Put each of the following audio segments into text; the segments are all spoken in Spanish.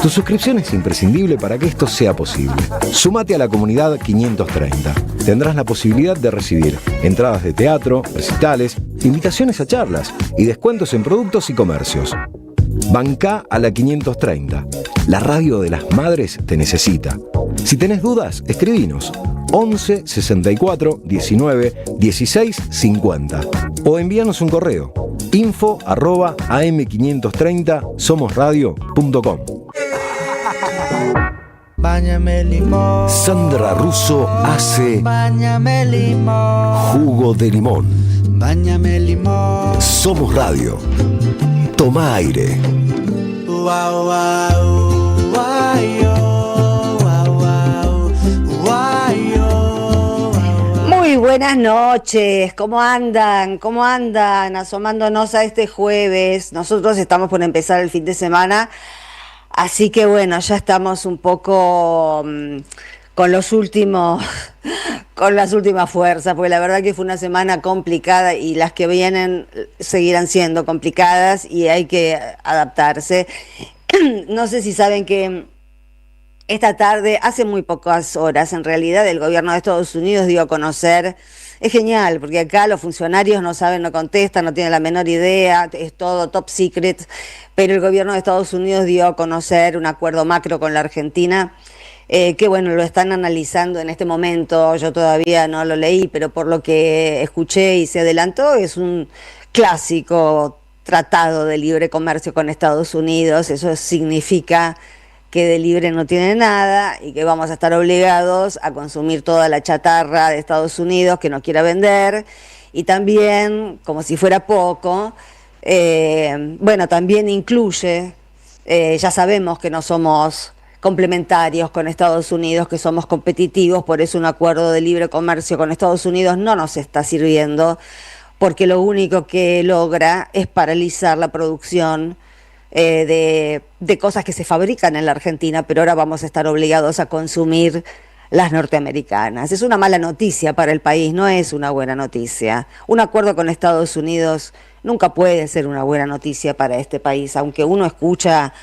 Tu suscripción es imprescindible para que esto sea posible. Sumate a la comunidad 530. Tendrás la posibilidad de recibir entradas de teatro, recitales, invitaciones a charlas y descuentos en productos y comercios. Bancá a la 530. La radio de las madres te necesita. Si tenés dudas, escribinos 11 64 19 16 50 o envíanos un correo info@am530somosradio.com. Báñame limón. Sandra Russo hace Báñame limón. jugo de limón. Báñame limón. Somos Radio. Toma aire. Wow, wow, wow, wow, wow, wow. Muy buenas noches, ¿cómo andan? ¿Cómo andan? Asomándonos a este jueves. Nosotros estamos por empezar el fin de semana, así que bueno, ya estamos un poco con los últimos, con las últimas fuerzas, porque la verdad que fue una semana complicada y las que vienen seguirán siendo complicadas y hay que adaptarse. No sé si saben que esta tarde, hace muy pocas horas, en realidad, el gobierno de Estados Unidos dio a conocer, es genial, porque acá los funcionarios no saben, no contestan, no tienen la menor idea, es todo top secret, pero el gobierno de Estados Unidos dio a conocer un acuerdo macro con la Argentina, que bueno, lo están analizando en este momento, yo todavía no lo leí, pero por lo que escuché y se adelantó, es un clásico tratado de libre comercio con Estados Unidos. Eso significa que de libre no tiene nada y que vamos a estar obligados a consumir toda la chatarra de Estados Unidos que no quiera vender, y también, como si fuera poco, bueno, también incluye, ya sabemos que no somos complementarios con Estados Unidos, que somos competitivos, por eso un acuerdo de libre comercio con Estados Unidos no nos está sirviendo, porque lo único que logra es paralizar la producción de cosas que se fabrican en la Argentina, pero ahora vamos a estar obligados a consumir las norteamericanas. Es una mala noticia para el país, no es una buena noticia. Un acuerdo con Estados Unidos nunca puede ser una buena noticia para este país, aunque uno escucha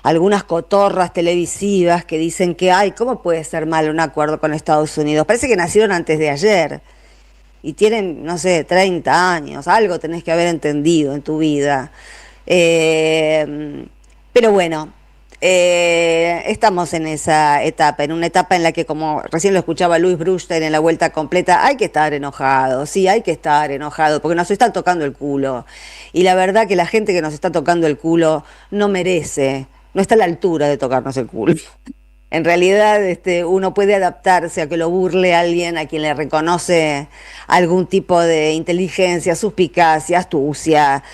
algunas cotorras televisivas que dicen que, ay, ¿cómo puede ser mal un acuerdo con Estados Unidos? Parece que nacieron antes de ayer y tienen, no sé, 30 años, algo tenés que haber entendido en tu vida. Pero bueno, estamos en esa etapa, en una etapa en la que, como recién lo escuchaba Luis Brustein en La Vuelta Completa, hay que estar enojado, sí, hay que estar enojado, porque nos están tocando el culo. Y la verdad que la gente que nos está tocando el culo no merece, no está a la altura de tocarnos el culo. En realidad, uno puede adaptarse a que lo burle a alguien a quien le reconoce algún tipo de inteligencia, suspicacia, astucia,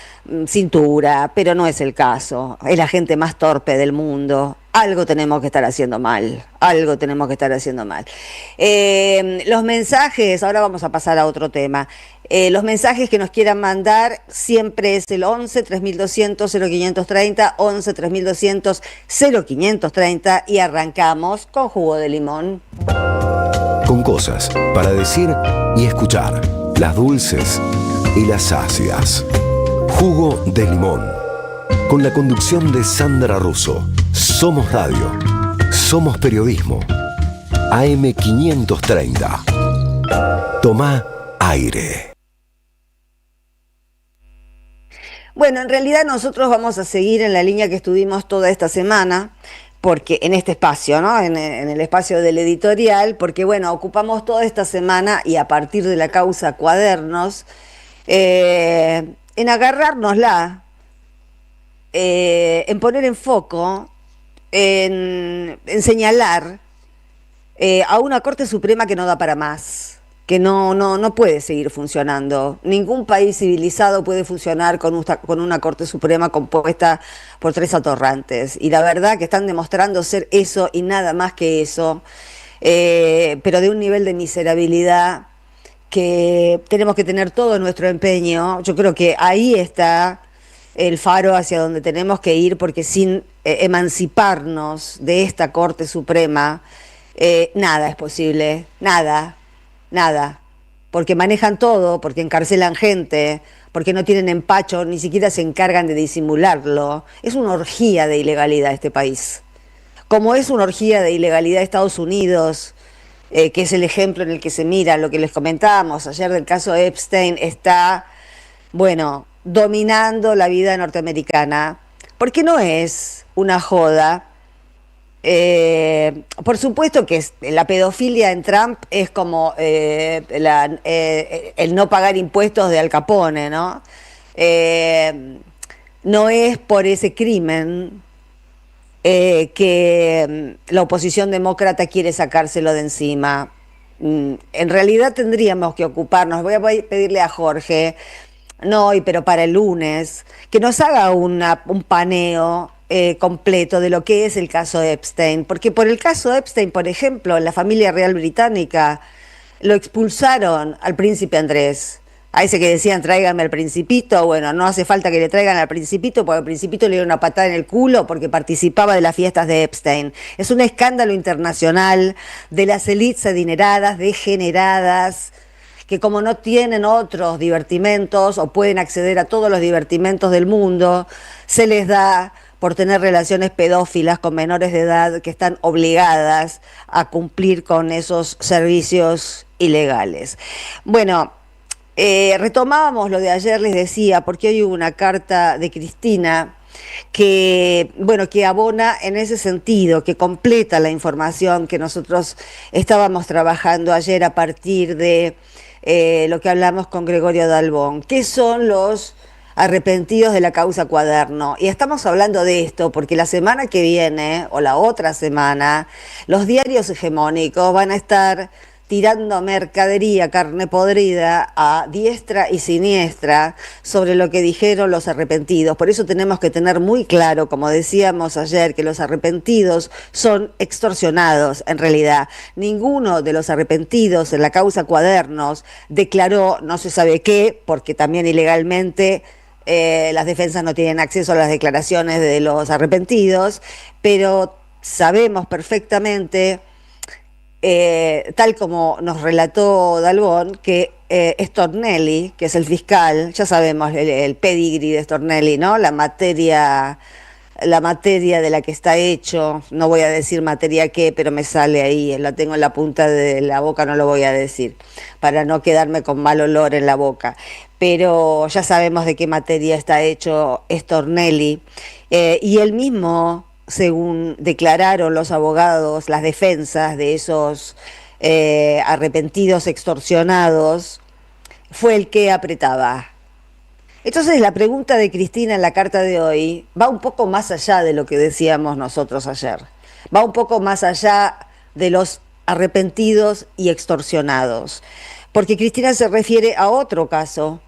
cintura, pero no es el caso. Es la gente más torpe del mundo. Algo tenemos que estar haciendo mal, algo tenemos que estar haciendo mal. Los mensajes, ahora vamos a pasar a otro tema. Los mensajes que nos quieran mandar siempre es el 11 3200 0530, 11 3200 0530, y arrancamos con jugo de limón. Con cosas para decir y escuchar. Las dulces y las ácidas. Jugo de limón. Con la conducción de Sandra Russo. Somos Radio. Somos periodismo. AM530. Toma aire. Bueno, en realidad nosotros vamos a seguir en la línea que estuvimos toda esta semana, porque en este espacio, ¿no? En el espacio del editorial, porque bueno, ocupamos toda esta semana y a partir de la causa Cuadernos, en agarrárnosla, en poner en foco, en señalar a una Corte Suprema que no da para más, que no puede seguir funcionando. Ningún país civilizado puede funcionar con una Corte Suprema compuesta por 3 atorrantes. Y la verdad que están demostrando ser eso y nada más que eso, pero de un nivel de miserabilidad que tenemos que tener todo nuestro empeño. Yo creo que ahí está el faro hacia donde tenemos que ir, porque sin emanciparnos de esta Corte Suprema, nada es posible, nada, porque manejan todo, porque encarcelan gente, porque no tienen empacho, ni siquiera se encargan de disimularlo. Es una orgía de ilegalidad este país. como es una orgía de ilegalidad de Estados Unidos, que es el ejemplo en el que se mira, lo que les comentábamos ayer del caso Epstein, está, bueno, dominando la vida norteamericana, porque no es una joda. Por supuesto que la pedofilia en Trump es como el no pagar impuestos de Al Capone, ¿no? No es por ese crimen que la oposición demócrata quiere sacárselo de encima. En realidad tendríamos que ocuparnos, voy a pedirle a Jorge, no hoy, pero para el lunes, que nos haga un paneo completo de lo que es el caso Epstein, porque por el caso Epstein, por ejemplo, en la familia real británica lo expulsaron al príncipe Andrés. A ese que decían tráigame al principito, bueno, no hace falta que le traigan al principito, porque al principito le dieron una patada en el culo porque participaba de las fiestas de Epstein. Es un escándalo internacional de las élites adineradas, degeneradas, que como no tienen otros divertimentos o pueden acceder a todos los divertimentos del mundo, se les da por tener relaciones pedófilas con menores de edad que están obligadas a cumplir con esos servicios ilegales. Bueno, retomábamos lo de ayer, les decía, porque hoy hubo una carta de Cristina que, bueno, que abona en ese sentido, que completa la información que nosotros estábamos trabajando ayer a partir de lo que hablamos con Gregorio Dalbón, que son los arrepentidos de la causa Cuaderno. Y estamos hablando de esto porque la semana que viene, o la otra semana, los diarios hegemónicos van a estar tirando mercadería, carne podrida, a diestra y siniestra sobre lo que dijeron los arrepentidos. Por eso tenemos que tener muy claro, como decíamos ayer, que los arrepentidos son extorsionados en realidad. Ninguno de los arrepentidos en la causa Cuadernos declaró no se sabe qué, porque también ilegalmente las defensas no tienen acceso a las declaraciones de los arrepentidos, pero sabemos perfectamente, tal como nos relató Dalbón, que Stornelli, que es el fiscal, ya sabemos el pedigrí de Stornelli, ¿no? La materia de la que está hecho, no voy a decir materia qué, pero me sale ahí, la tengo en la punta de la boca, no lo voy a decir, para no quedarme con mal olor en la boca, pero ya sabemos de qué materia está hecho Stornelli, y él mismo, según declararon los abogados, las defensas de esos arrepentidos extorsionados, fue el que apretaba. Entonces la pregunta de Cristina en la carta de hoy va un poco más allá de lo que decíamos nosotros ayer. Va un poco más allá de los arrepentidos y extorsionados. Porque Cristina se refiere a otro caso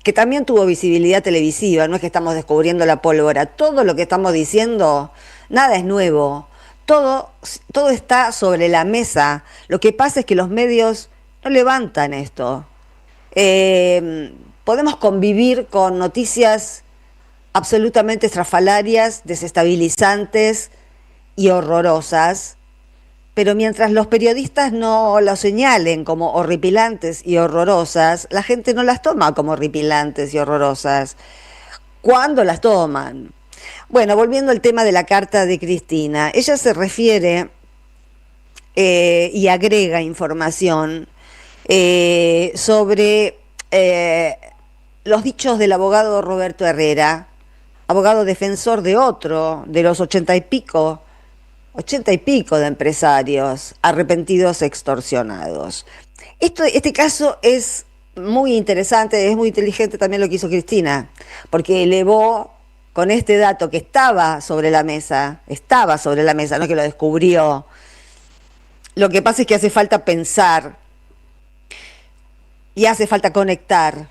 que también tuvo visibilidad televisiva, no es que estamos descubriendo la pólvora. Todo lo que estamos diciendo, nada es nuevo. Todo está sobre la mesa. Lo que pasa es que los medios no levantan esto. Podemos convivir con noticias absolutamente estrafalarias, desestabilizantes y horrorosas, pero mientras los periodistas no las señalen como horripilantes y horrorosas, la gente no las toma como horripilantes y horrorosas. ¿Cuándo las toman? Bueno, volviendo al tema de la carta de Cristina, ella se refiere y agrega información sobre los dichos del abogado Roberto Herrera, abogado defensor de otro de los 80 y pico de empresarios arrepentidos extorsionados. Este caso es muy interesante, es muy inteligente también lo que hizo Cristina, porque elevó con este dato que estaba sobre la mesa, no es que lo descubrió. Lo que pasa es que hace falta pensar y hace falta conectar.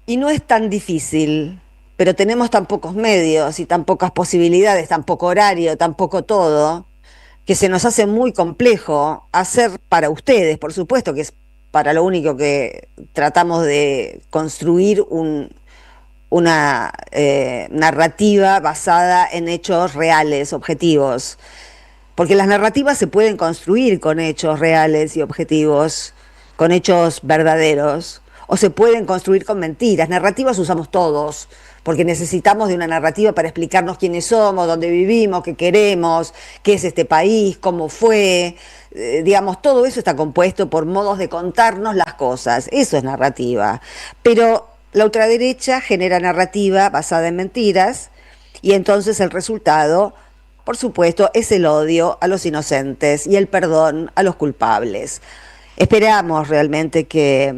Y no es tan difícil, pero tenemos tan pocos medios y tan pocas posibilidades, tan poco horario, tan poco todo, que se nos hace muy complejo hacer para ustedes, por supuesto que es para lo único que tratamos de construir una narrativa basada en hechos reales, objetivos. Porque las narrativas se pueden construir con hechos reales y objetivos, con hechos verdaderos, o se pueden construir con mentiras. Narrativas usamos todos, porque necesitamos de una narrativa para explicarnos quiénes somos, dónde vivimos, qué queremos, qué es este país, cómo fue. Digamos, todo eso está compuesto por modos de contarnos las cosas. Eso es narrativa. Pero la ultraderecha genera narrativa basada en mentiras y entonces el resultado, por supuesto, es el odio a los inocentes y el perdón a los culpables. Esperamos realmente que,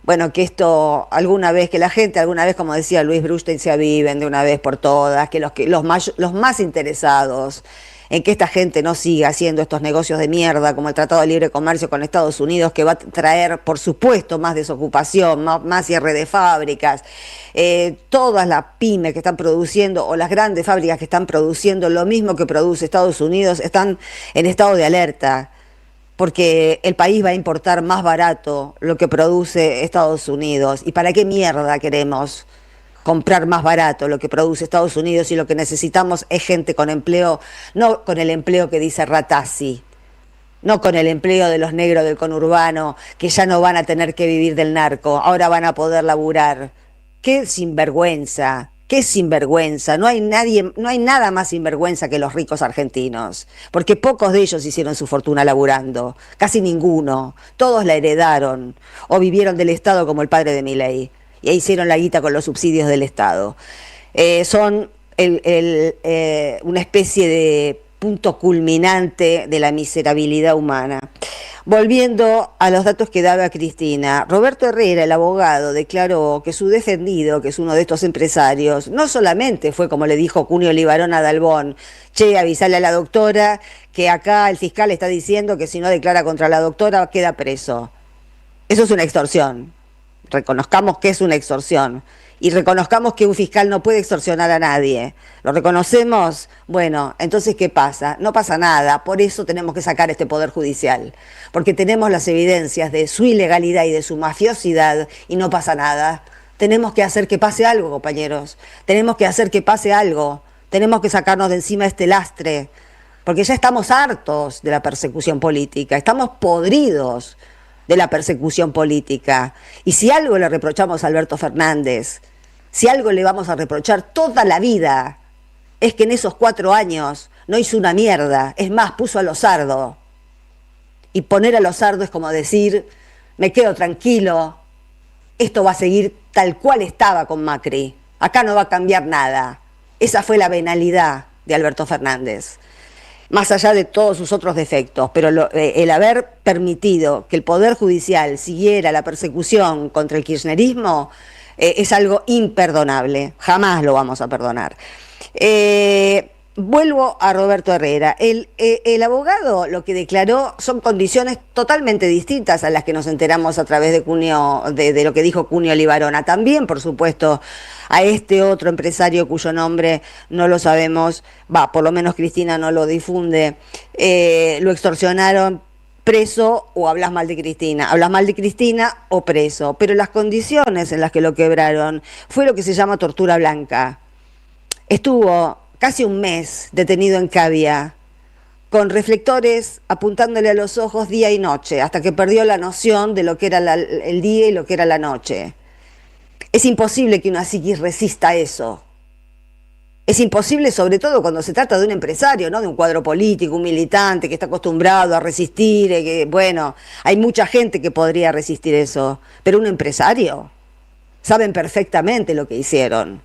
bueno, que esto alguna vez, que la gente alguna vez, como decía Luis Brustein, se aviven de una vez por todas, que los más interesados en que esta gente no siga haciendo estos negocios de mierda como el Tratado de Libre Comercio con Estados Unidos, que va a traer, por supuesto, más desocupación, más cierre de fábricas, todas las pymes que están produciendo o las grandes fábricas que están produciendo lo mismo que produce Estados Unidos están en estado de alerta, porque el país va a importar más barato lo que produce Estados Unidos. ¿Y para qué mierda queremos comprar más barato lo que produce Estados Unidos y lo que necesitamos es gente con empleo, no con el empleo que dice Ratazzi, no con el empleo de los negros del conurbano que ya no van a tener que vivir del narco, ahora van a poder laburar? ¡Qué sinvergüenza! ¡Qué sinvergüenza! No hay nada más sinvergüenza que los ricos argentinos, porque pocos de ellos hicieron su fortuna laburando, casi ninguno, todos la heredaron o vivieron del Estado como el padre de Milei. Y ahí hicieron la guita con los subsidios del Estado. Son una especie de punto culminante de la miserabilidad humana. Volviendo a los datos que daba Cristina, Roberto Herrera, el abogado, declaró que su defendido, que es uno de estos empresarios, no solamente fue como le dijo Cunio Libarón a Dalbón, che, avisale a la doctora que acá el fiscal está diciendo que si no declara contra la doctora queda preso. Eso es una extorsión. Reconozcamos que es una extorsión y reconozcamos que un fiscal no puede extorsionar a nadie. ¿Lo reconocemos? Bueno, entonces, ¿qué pasa? No pasa nada, por eso tenemos que sacar este Poder Judicial, porque tenemos las evidencias de su ilegalidad y de su mafiosidad y no pasa nada. Tenemos que hacer que pase algo, compañeros, tenemos que hacer que pase algo, tenemos que sacarnos de encima este lastre, porque ya estamos hartos de la persecución política, estamos podridos de la persecución política. Y si algo le reprochamos a Alberto Fernández, si algo le vamos a reprochar toda la vida, es que en esos 4 años no hizo una mierda, es más, puso a Lozardo. Y poner a Lozardo es como decir, me quedo tranquilo, esto va a seguir tal cual estaba con Macri, acá no va a cambiar nada. Esa fue la venalidad de Alberto Fernández, más allá de todos sus otros defectos, pero el haber permitido que el Poder Judicial siguiera la persecución contra el kirchnerismo es algo imperdonable, jamás lo vamos a perdonar. Vuelvo a Roberto Herrera. El abogado lo que declaró son condiciones totalmente distintas a las que nos enteramos a través de lo que dijo Cunio Libarona. También, por supuesto, a este otro empresario cuyo nombre no lo sabemos, por lo menos Cristina no lo difunde, lo extorsionaron, preso o hablas mal de Cristina o preso. Pero las condiciones en las que lo quebraron fue lo que se llama tortura blanca. Estuvo casi un mes detenido en Cavia, con reflectores apuntándole a los ojos día y noche, hasta que perdió la noción de lo que era el día y lo que era la noche. Es imposible que una psiquis resista eso. Es imposible, sobre todo cuando se trata de un empresario, ¿no? De un cuadro político, un militante que está acostumbrado a resistir, hay mucha gente que podría resistir eso, pero un empresario, saben perfectamente lo que hicieron.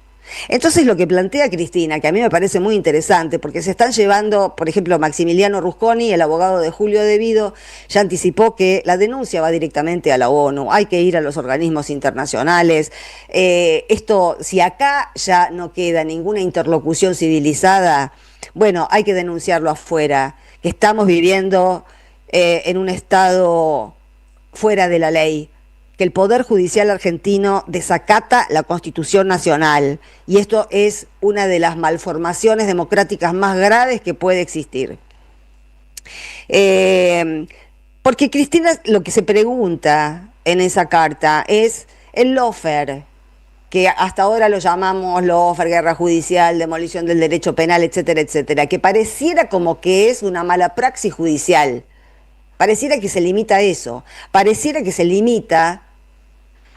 Entonces lo que plantea Cristina, que a mí me parece muy interesante, porque se están llevando, por ejemplo, Maximiliano Rusconi, el abogado de Julio De Vido, ya anticipó que la denuncia va directamente a la ONU, hay que ir a los organismos internacionales. Si acá ya no queda ninguna interlocución civilizada, bueno, hay que denunciarlo afuera, que estamos viviendo en un estado fuera de la ley, que el Poder Judicial argentino desacata la Constitución Nacional, y esto es una de las malformaciones democráticas más graves que puede existir. Porque Cristina lo que se pregunta en esa carta es el lawfare, que hasta ahora lo llamamos lawfare, guerra judicial, demolición del derecho penal, etcétera, etcétera, que pareciera como que es una mala praxis judicial. Pareciera que se limita a eso, pareciera que se limita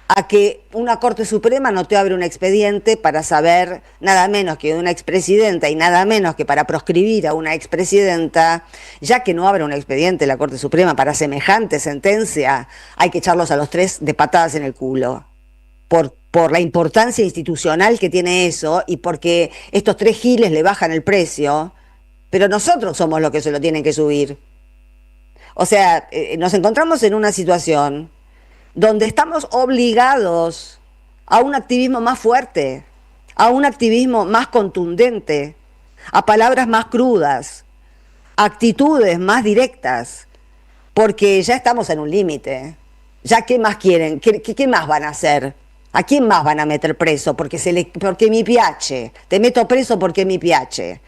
a que una Corte Suprema no te abre un expediente para saber nada menos que de una expresidenta y nada menos que para proscribir a una expresidenta, ya que no abre un expediente la Corte Suprema para semejante sentencia, hay que echarlos a los tres de patadas en el culo. Por la importancia institucional que tiene eso y porque estos tres giles le bajan el precio, pero nosotros somos los que se lo tienen que subir. O sea, nos encontramos en una situación donde estamos obligados a un activismo más fuerte, a un activismo más contundente, a palabras más crudas, a actitudes más directas, porque ya estamos en un límite. ¿Ya qué más quieren? ¿Qué más van a hacer? ¿A quién más van a meter preso? Porque mi piace. Te meto preso porque mi piace.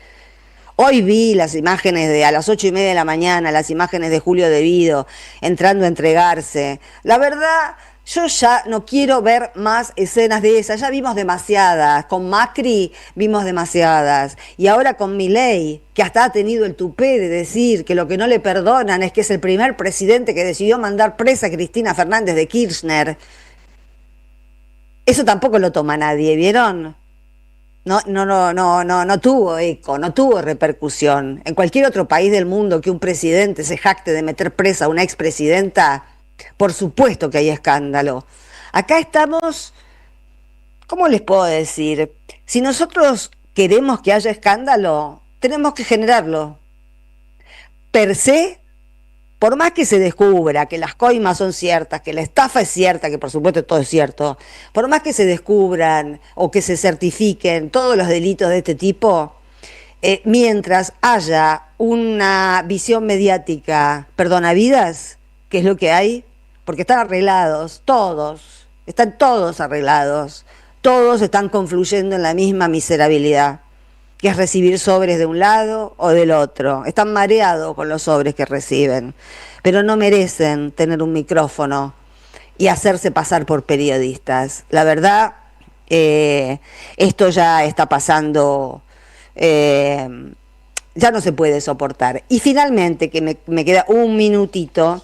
Hoy vi las imágenes a las 8:30 de la mañana, las imágenes de Julio De Vido entrando a entregarse. La verdad, yo ya no quiero ver más escenas de esas. Ya vimos demasiadas. Con Macri vimos demasiadas. Y ahora con Milei, que hasta ha tenido el tupé de decir que lo que no le perdonan es que es el primer presidente que decidió mandar presa a Cristina Fernández de Kirchner. Eso tampoco lo toma nadie, ¿vieron? No tuvo eco, no tuvo repercusión. En cualquier otro país del mundo que un presidente se jacte de meter presa a una expresidenta, por supuesto que hay escándalo. Acá estamos, ¿cómo les puedo decir? Si nosotros queremos que haya escándalo, tenemos que generarlo. Per se, por más que se descubra que las coimas son ciertas, que la estafa es cierta, que por supuesto todo es cierto, por más que se descubran o que se certifiquen todos los delitos de este tipo, mientras haya una visión mediática perdonavidas, que es lo que hay, porque están arreglados, están todos arreglados, todos están confluyendo en la misma miserabilidad, que es recibir sobres de un lado o del otro. Están mareados con los sobres que reciben, pero no merecen tener un micrófono y hacerse pasar por periodistas. La verdad, esto ya está pasando, ya no se puede soportar. Y finalmente, que me queda un minutito,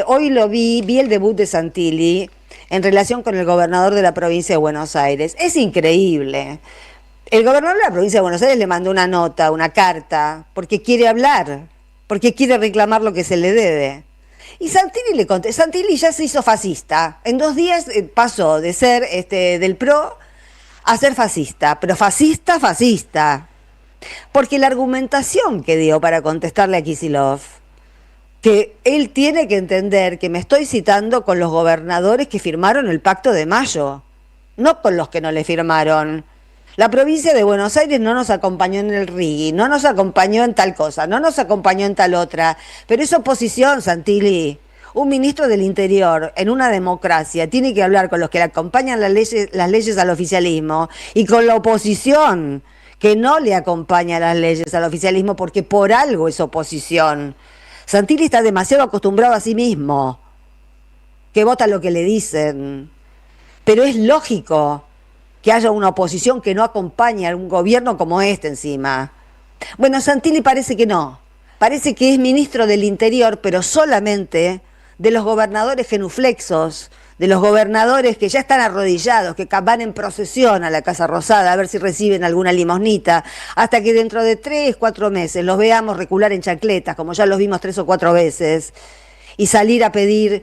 hoy vi el debut de Santilli en relación con el gobernador de la provincia de Buenos Aires. Es increíble. El gobernador de la provincia de Buenos Aires le mandó una nota, una carta, porque quiere hablar, porque quiere reclamar lo que se le debe. Y Santilli le contestó, Santilli ya se hizo fascista. En 2 días pasó de ser del PRO a ser fascista, pero fascista. Porque la argumentación que dio para contestarle a Kicillof, que él tiene que entender que me estoy citando con los gobernadores que firmaron el Pacto de Mayo, no con los que no le firmaron. La provincia de Buenos Aires no nos acompañó en el RIGI, no nos acompañó en tal cosa, no nos acompañó en tal otra, pero es oposición, Santilli. Un ministro del Interior en una democracia tiene que hablar con los que le acompañan las leyes al oficialismo y con la oposición que no le acompaña las leyes al oficialismo porque por algo es oposición. Santilli está demasiado acostumbrado a sí mismo, que vota lo que le dicen, pero es lógico que haya una oposición que no acompañe a un gobierno como este encima. Bueno, Santilli parece que no. Parece que es ministro del Interior, pero solamente de los gobernadores genuflexos, de los gobernadores que ya están arrodillados, que van en procesión a la Casa Rosada a ver si reciben alguna limosnita, hasta que dentro de 3, 4 meses los veamos recular en chancletas, como ya los vimos 3 o 4 veces, y salir a pedir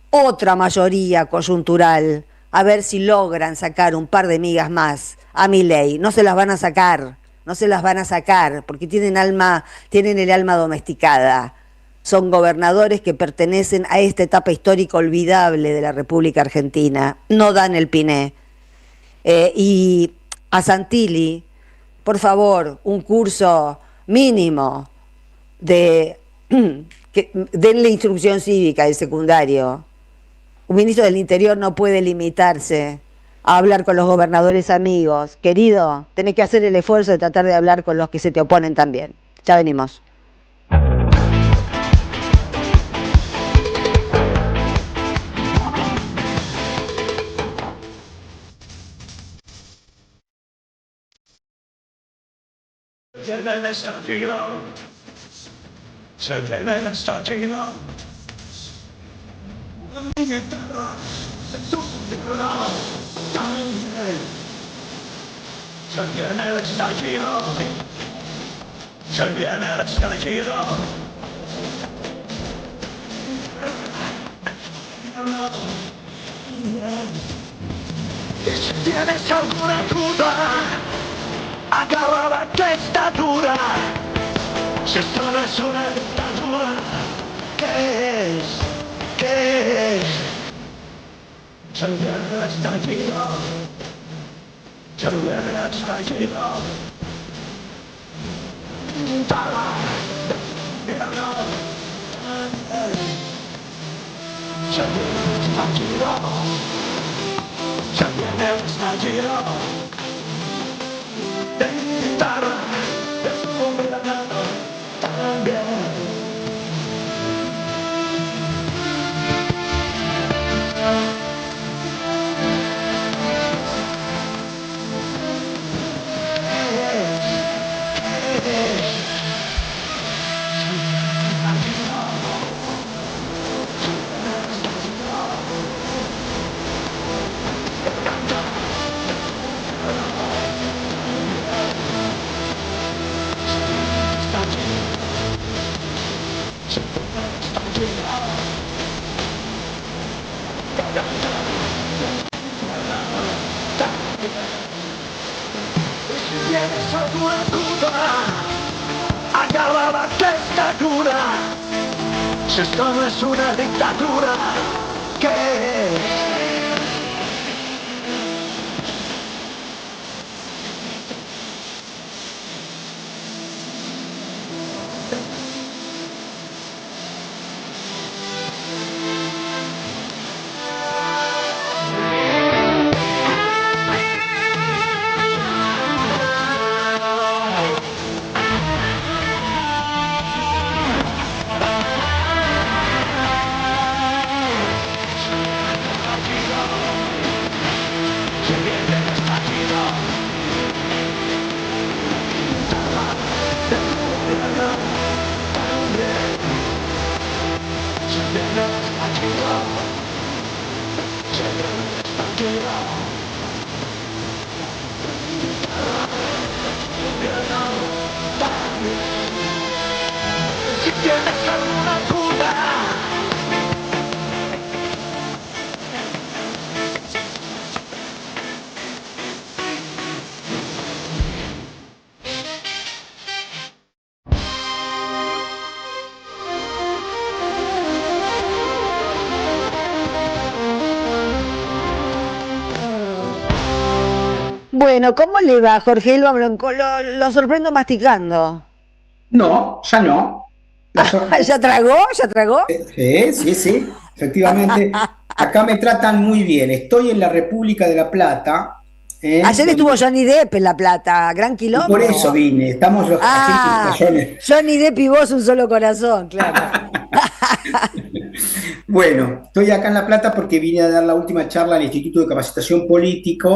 otra mayoría coyuntural, a ver si logran sacar un par de migas más a Milei. No se las van a sacar, porque tienen el alma domesticada. Son gobernadores que pertenecen a esta etapa histórica olvidable de la República Argentina. No dan el piné. Y a Santilli, por favor, un curso mínimo denle instrucción cívica del secundario. Un ministro del Interior no puede limitarse a hablar con los gobernadores amigos. Querido, tenés que hacer el esfuerzo de tratar de hablar con los que se te oponen también. Ya venimos. Si tienes alguna duda, agarra la testatura. Si esto no es una dictadura, ¿qué es? ¿Qué es? Saludar estallido. Saludar estallido. Tienes alguna duda, agarra la testatura. Si esto no es una dictadura, ¿qué es? Si tienes alguna duda, Bueno, ¿cómo le va, Jorge Elba Blanco? Lo sorprendo masticando. No, ya no. ¿Ya tragó? ¿Ya tragó? Sí, efectivamente. Acá me tratan muy bien. Estoy en la República de La Plata. Ayer estuvo Johnny Depp en La Plata, gran Y por eso quilombo. vine. Estamos los Ah, Johnny Depp y vos un solo corazón, claro. Bueno, estoy acá en La Plata porque vine a dar la última charla al Instituto de Capacitación Política,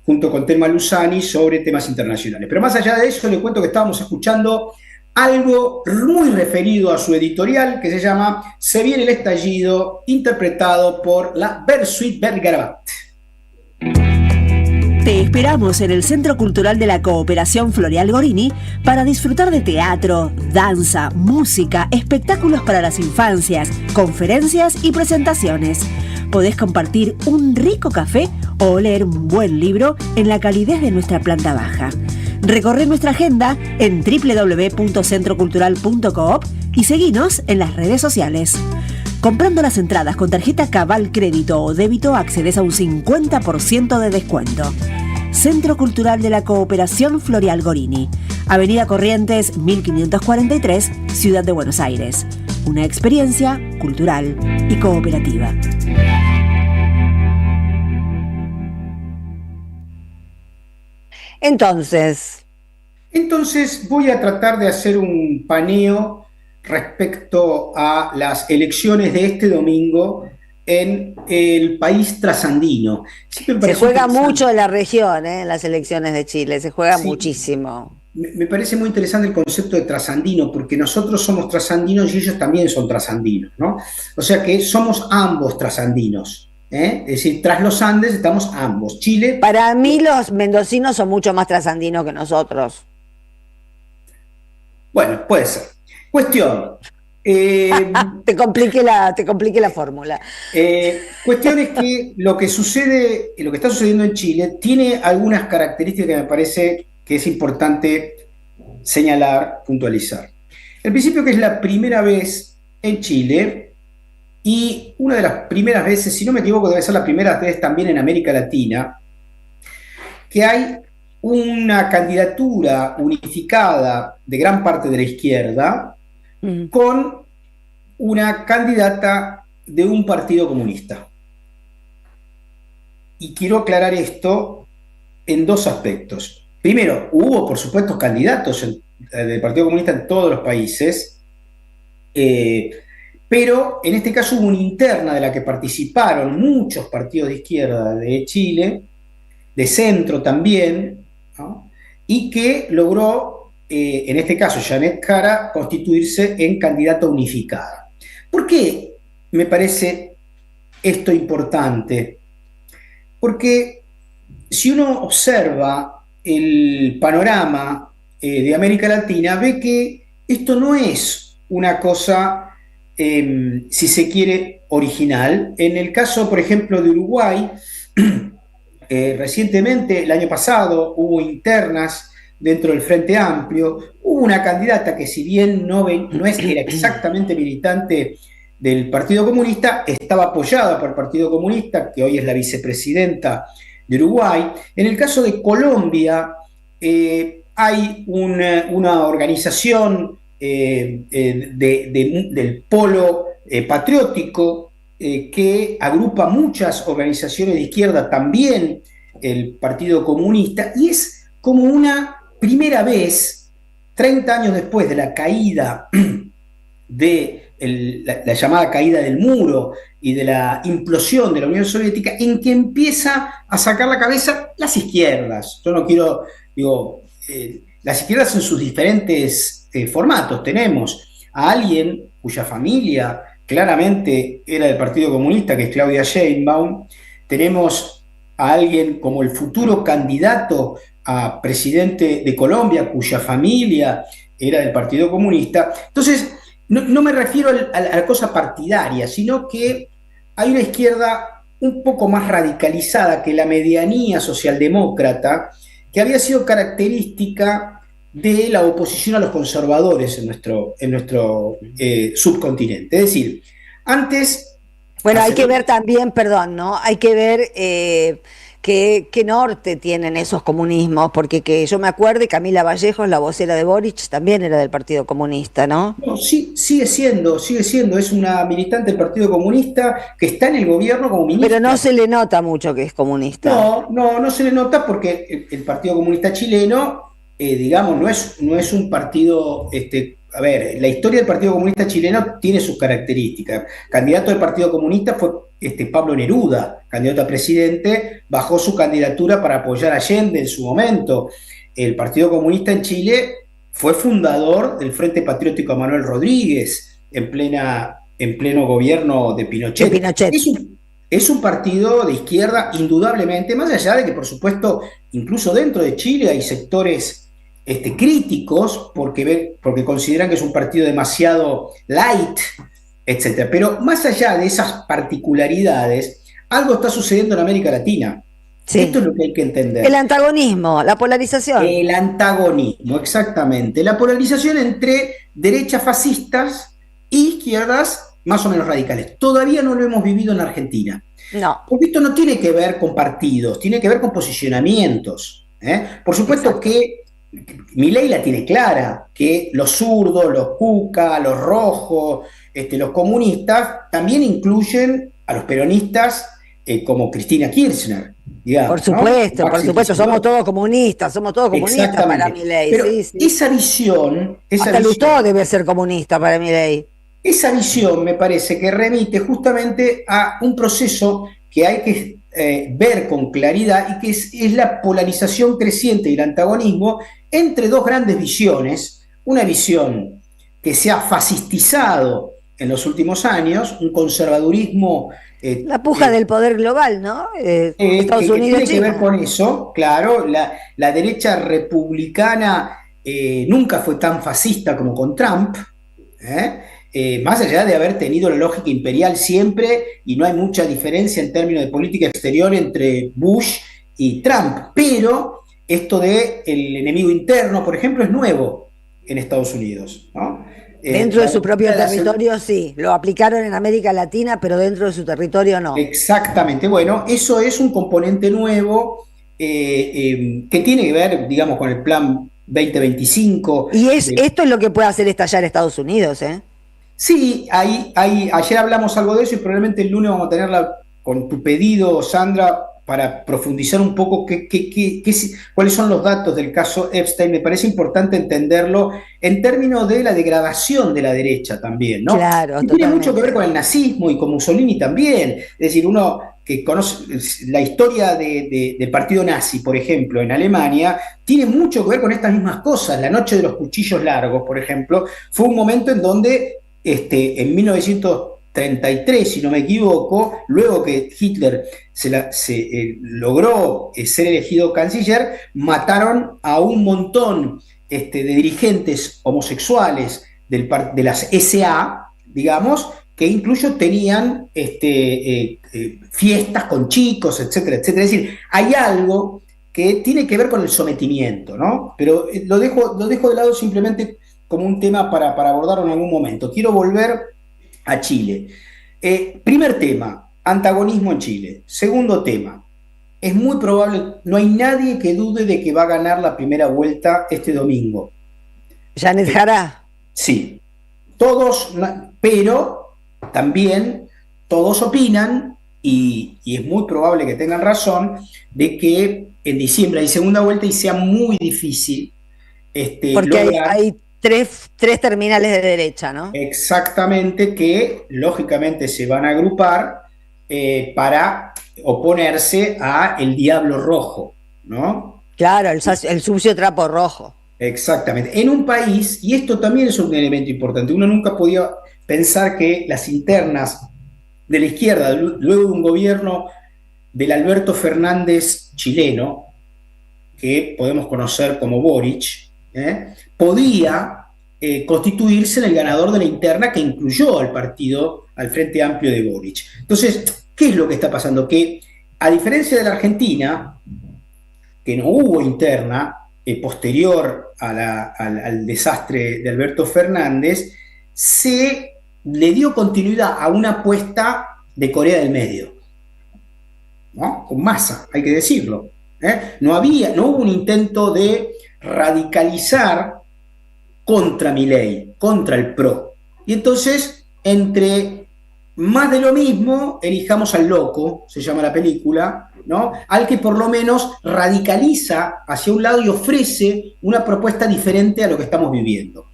junto con Telma Luzani sobre temas internacionales. Pero más allá de eso, le cuento que estábamos escuchando algo muy referido a su editorial que se llama Se viene el estallido, interpretado por la Bersuit Vergarabat. Te esperamos en el Centro Cultural de la Cooperación Floreal Gorini para disfrutar de teatro, danza, música, espectáculos para las infancias, conferencias y presentaciones. Podés compartir un rico café o leer un buen libro en la calidez de nuestra planta baja. Recorre nuestra agenda en www.centrocultural.coop y seguinos en las redes sociales. Comprando las entradas con tarjeta Cabal Crédito o Débito accedes a un 50% de descuento. Centro Cultural de la Cooperación Floreal Gorini, Avenida Corrientes 1543, Ciudad de Buenos Aires. Una experiencia cultural y cooperativa. Entonces, Voy a tratar de hacer un paneo respecto a las elecciones de este domingo en el país trasandino. Siempre me se pareció juega interesante. mucho en la región, en las elecciones de Chile, se juega Sí, muchísimo. me parece muy interesante el concepto de trasandino, porque nosotros somos trasandinos y ellos también son trasandinos, ¿no? O sea que somos ambos trasandinos, ¿eh? Es decir, tras los Andes estamos ambos. Chile, Para mí los mendocinos son mucho más trasandinos que nosotros. bueno, puede ser. Cuestión. Te compliqué la fórmula. Cuestión es que lo que sucede, lo que está sucediendo en Chile, tiene algunas características que me parece que es importante señalar, puntualizar. El principio que es la primera vez en Chile y una de las primeras veces, si no me equivoco, debe ser la primera vez también en América Latina, que hay una candidatura unificada de gran parte de la izquierda con una candidata de un partido comunista. Y quiero aclarar esto en dos aspectos. Primero, hubo, por supuesto, candidatos del Partido Comunista en todos los países, pero en este caso hubo una interna de la que participaron muchos partidos de izquierda de Chile, de centro también, ¿no? Y que logró, en este caso, Janet Jara, constituirse en candidata unificada. ¿Por qué me parece esto importante? Porque si uno observa el panorama de América Latina, ve que esto no es una cosa, si se quiere, original. En el caso, por ejemplo, de Uruguay, recientemente, el año pasado, hubo internas dentro del Frente Amplio, hubo una candidata que si bien no era exactamente militante del Partido Comunista, estaba apoyada por el Partido Comunista, que hoy es la vicepresidenta de Uruguay. En el caso de Colombia, hay una organización del polo patriótico que agrupa muchas organizaciones de izquierda, también el Partido Comunista, y es como una primera vez, 30 años después de la caída de la llamada caída del muro y de la implosión de la Unión Soviética, en que empieza a sacar la cabeza las izquierdas. Yo no quiero, las izquierdas en sus diferentes formatos. Tenemos a alguien cuya familia claramente era del Partido Comunista, que es Claudia Sheinbaum. Tenemos a alguien como el futuro candidato a presidente de Colombia, cuya familia era del Partido Comunista. Entonces, no me refiero a la cosa partidaria, sino que hay una izquierda un poco más radicalizada que la medianía socialdemócrata, que había sido característica de la oposición a los conservadores en nuestro subcontinente. Es decir, antes... Bueno, hay que ver también, perdón, ¿no? Hay que ver qué norte tienen esos comunismos, porque que yo me acuerde, Camila Vallejos, la vocera de Boric, también era del Partido Comunista, ¿no? No, sí, sigue siendo, es una militante del Partido Comunista que está en el gobierno como ministra. Pero no se le nota mucho que es comunista. No se le nota porque el Partido Comunista chileno, digamos, no es un partido... A ver, la historia del Partido Comunista chileno tiene sus características. Candidato del Partido Comunista fue Pablo Neruda, candidato a presidente, bajó su candidatura para apoyar a Allende en su momento. El Partido Comunista en Chile fue fundador del Frente Patriótico a Manuel Rodríguez en pleno gobierno de Pinochet. Es un partido de izquierda, indudablemente, más allá de que, por supuesto, incluso dentro de Chile hay sectores críticos porque consideran que es un partido demasiado light, etc. Pero más allá de esas particularidades, algo está sucediendo en América Latina. Sí. Esto es lo que hay que entender. El antagonismo, la polarización. El antagonismo, exactamente. La polarización entre derechas fascistas y izquierdas más o menos radicales. Todavía no lo hemos vivido en Argentina. No. Porque esto no tiene que ver con partidos, tiene que ver con posicionamientos. Por supuesto. Exacto. Que Milei la tiene clara, que los zurdos, los cuca, los rojos, los comunistas también incluyen a los peronistas como Cristina Kirchner. Digamos, por supuesto, ¿no? Por supuesto, somos todos comunistas para Milei. Pero sí. Esa visión... Hasta Lustó debe ser comunista para Milei. Esa visión me parece que remite justamente a un proceso que hay que ver con claridad y que es la polarización creciente y el antagonismo entre dos grandes visiones, una visión que se ha fascistizado en los últimos años, un conservadurismo La puja del poder global, ¿no? Estados que Unidos, tiene que ver China. con eso, claro, la derecha republicana nunca fue tan fascista como con Trump, ¿eh? Más allá de haber tenido la lógica imperial siempre, y no hay mucha diferencia en términos de política exterior entre Bush y Trump, pero esto de el enemigo interno, por ejemplo, es nuevo en Estados Unidos, ¿no? Dentro de su propio la- territorio sí, lo aplicaron en América Latina, pero dentro de su territorio no. Exactamente, bueno, eso es un componente nuevo que tiene que ver, digamos, con el plan 2025. Y esto es lo que puede hacer estallar Estados Unidos, ¿eh? Sí, ayer hablamos algo de eso y probablemente el lunes vamos a tenerla con tu pedido, Sandra, para profundizar un poco cuáles son los datos del caso Epstein. Me parece importante entenderlo en términos de la degradación de la derecha también, ¿no? Claro, Y tiene mucho totalmente. que ver con el nazismo y con Mussolini también. Es decir, uno que conoce la historia del partido nazi, por ejemplo, en Alemania, tiene mucho que ver con estas mismas cosas. La noche de los cuchillos largos, por ejemplo, fue un momento en donde en 1933, si no me equivoco, luego que Hitler logró ser elegido canciller, mataron a un montón de dirigentes homosexuales de las SA, digamos, que incluso tenían fiestas con chicos, etcétera, etcétera. Es decir, hay algo que tiene que ver con el sometimiento, ¿no? Pero lo dejo de lado simplemente como un tema para abordarlo en algún momento. Quiero volver a Chile. Primer tema, antagonismo en Chile. Segundo tema, es muy probable, no hay nadie que dude de que va a ganar la primera vuelta este domingo. Janet Jara. Sí, todos, pero también todos opinan, y es muy probable que tengan razón, de que en diciembre hay segunda vuelta y sea muy difícil Porque lograr hay tres terminales de derecha, ¿no? exactamente, que lógicamente se van a agrupar para oponerse a el Diablo Rojo, ¿no? Claro, el sucio trapo rojo. Exactamente. En un país, y esto también es un elemento importante, uno nunca podía pensar que las internas de la izquierda, luego de un gobierno del Alberto Fernández chileno, que podemos conocer como Boric, podía constituirse en el ganador de la interna que incluyó al partido, al Frente Amplio de Boric. Entonces, ¿qué es lo que está pasando? Que a diferencia de la Argentina, que no hubo interna posterior al desastre de Alberto Fernández, se le dio continuidad a una apuesta de Corea del Medio, ¿no? Con Massa, hay que decirlo. No hubo un intento de radicalizar contra Milei, contra el PRO. Y entonces, entre más de lo mismo, elijamos al loco, se llama la película, ¿no? Al que por lo menos radicaliza hacia un lado y ofrece una propuesta diferente a lo que estamos viviendo.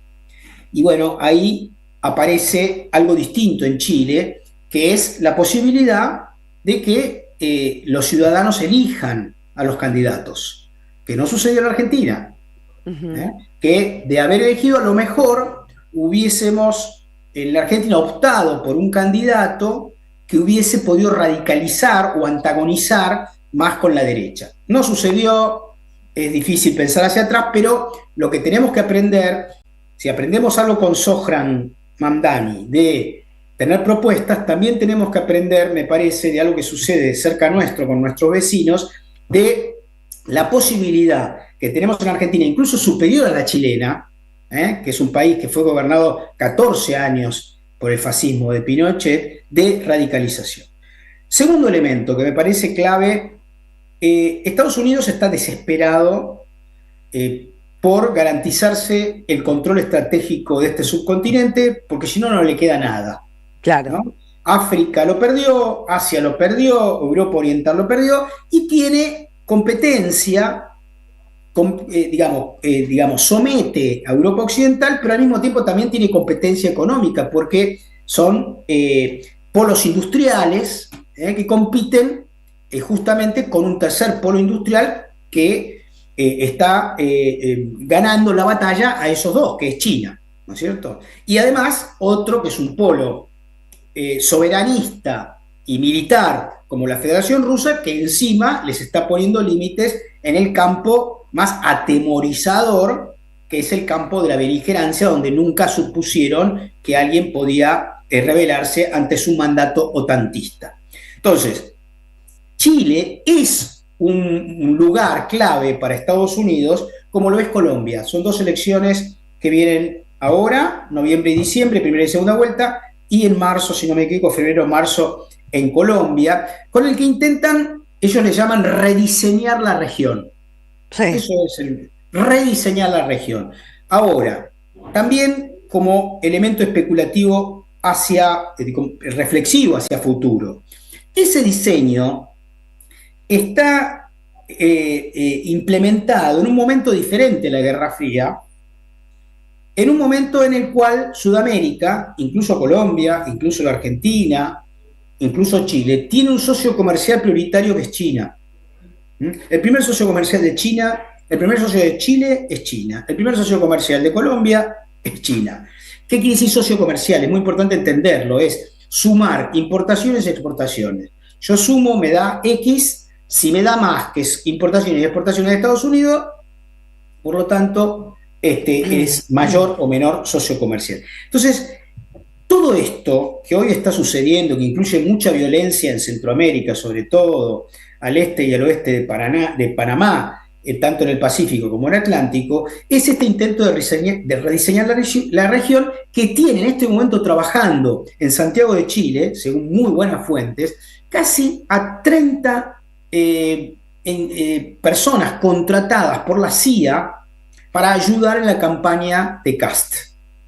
Y bueno, ahí aparece algo distinto en Chile, que es la posibilidad de que los ciudadanos elijan a los candidatos, que no sucedió en Argentina. Que de haber elegido, a lo mejor hubiésemos en la Argentina optado por un candidato que hubiese podido radicalizar o antagonizar más con la derecha. No sucedió, es difícil pensar hacia atrás, pero lo que tenemos que aprender, si aprendemos algo con Zohran Mamdani, de tener propuestas, también tenemos que aprender, me parece, de algo que sucede cerca nuestro, con nuestros vecinos, de la posibilidad que tenemos en Argentina, incluso superior a la chilena, que es un país que fue gobernado 14 años por el fascismo de Pinochet, de radicalización. Segundo elemento que me parece clave, Estados Unidos está desesperado por garantizarse el control estratégico de este subcontinente, porque si no, no le queda nada. Claro. ¿No? África lo perdió, Asia lo perdió, Europa Oriental lo perdió, y tiene competencia, somete a Europa Occidental, pero al mismo tiempo también tiene competencia económica, porque son polos industriales que compiten justamente con un tercer polo industrial que está ganando la batalla a esos dos, que es China, ¿no es cierto? Y además otro que es un polo soberanista y militar como la Federación Rusa, que encima les está poniendo límites en el campo más atemorizador, que es el campo de la beligerancia, donde nunca supusieron que alguien podía rebelarse ante su mandato otantista. Entonces, Chile es un lugar clave para Estados Unidos, como lo es Colombia. Son dos elecciones que vienen ahora, noviembre y diciembre, primera y segunda vuelta, y en marzo, si no me equivoco, febrero-marzo en Colombia, con el que intentan, ellos le llaman rediseñar la región. Sí. Eso es rediseñar la región. Ahora, también como elemento especulativo reflexivo hacia futuro. Ese diseño está implementado en un momento diferente de la Guerra Fría, en un momento en el cual Sudamérica, incluso Colombia, incluso la Argentina, incluso Chile, tiene un socio comercial prioritario que es China. El primer socio comercial de China, el primer socio de Chile es China, el primer socio comercial de Colombia es China. ¿Qué quiere decir socio comercial? Es muy importante entenderlo, es sumar importaciones y exportaciones. Yo sumo, me da X, si me da más, que es importaciones y exportaciones de Estados Unidos, por lo tanto, es mayor o menor socio comercial. Entonces, todo esto que hoy está sucediendo, que incluye mucha violencia en Centroamérica, sobre todo al este y al oeste de Panamá, tanto en el Pacífico como en el Atlántico, es este intento de rediseñar la región, que tiene en este momento trabajando en Santiago de Chile, según muy buenas fuentes, casi a 30 personas contratadas por la CIA para ayudar en la campaña de Kast.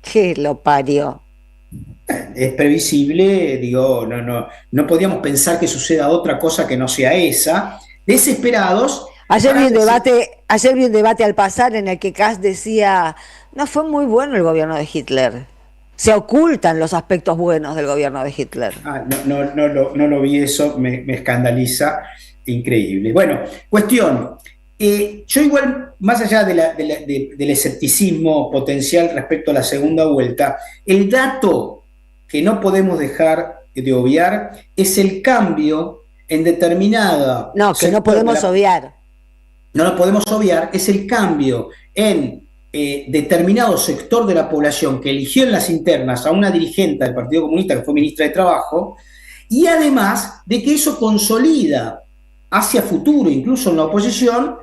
¿Qué lo parió? Es previsible, digo, no podíamos pensar que suceda otra cosa que no sea esa. Desesperados. Ayer vi un debate al pasar en el que Kast decía, no fue muy bueno el gobierno de Hitler. Se ocultan los aspectos buenos del gobierno de Hitler. No lo vi eso, me escandaliza, increíble. Bueno, cuestión. Yo igual, más allá del escepticismo potencial respecto a la segunda vuelta, el dato que no podemos dejar de obviar es el cambio en determinada... No, que no podemos obviar. No lo podemos obviar, es el cambio en determinado sector de la población que eligió en las internas a una dirigente del Partido Comunista que fue ministra de Trabajo, y además de que eso consolida hacia futuro, incluso en la oposición,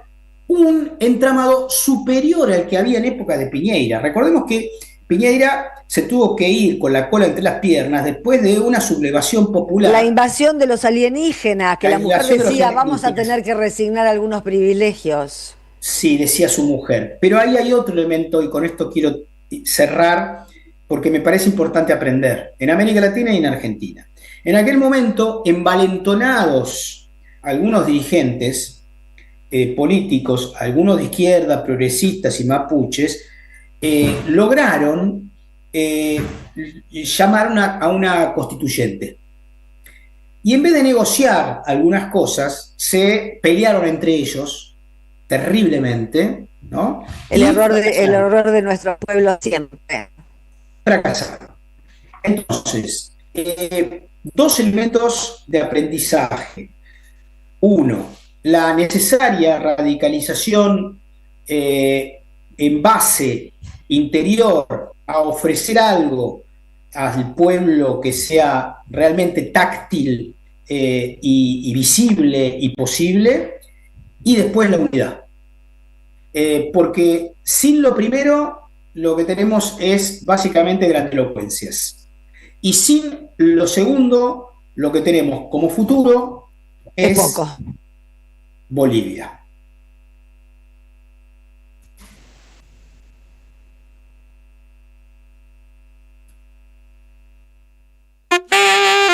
un entramado superior al que había en época de Piñera. Recordemos que Piñera se tuvo que ir con la cola entre las piernas después de una sublevación popular. La invasión de los alienígenas, que la mujer decía, vamos a tener que resignar algunos privilegios. Sí, decía su mujer. Pero ahí hay otro elemento, y con esto quiero cerrar, porque me parece importante aprender, en América Latina y en Argentina. En aquel momento, envalentonados algunos dirigentes políticos, algunos de izquierda, progresistas y mapuches, lograron llamar a una constituyente. Y en vez de negociar algunas cosas, se pelearon entre ellos terriblemente, ¿no? El error de nuestro pueblo siempre. Fracasaron. Entonces, dos elementos de aprendizaje. Uno, la necesaria radicalización en base interior a ofrecer algo al pueblo que sea realmente táctil y visible y posible, y después la unidad. Porque sin lo primero, lo que tenemos es básicamente grandilocuencias. Y sin lo segundo, lo que tenemos como futuro es poco. Bolivia.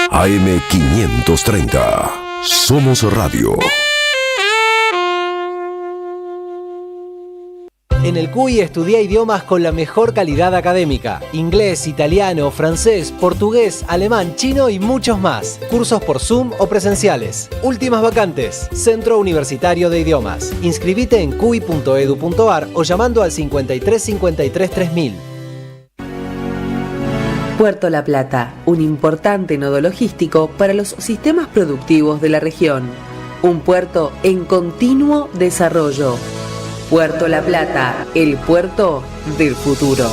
AM 530. Somos Radio. En el CUI estudia idiomas con la mejor calidad académica. Inglés, italiano, francés, portugués, alemán, chino y muchos más. Cursos por Zoom o presenciales. Últimas vacantes. Centro Universitario de Idiomas. Inscribite en cui.edu.ar o llamando al 53 53 3000. Puerto La Plata, un importante nodo logístico para los sistemas productivos de la región. Un puerto en continuo desarrollo. Puerto La Plata, el puerto del futuro.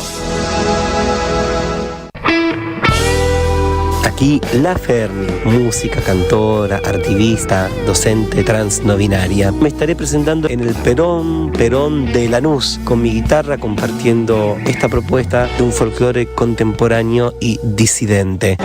Aquí La Fermi, música, cantora, activista, docente trans no binaria. Me estaré presentando en el Perón de Lanús con mi guitarra compartiendo esta propuesta de un folclore contemporáneo y disidente.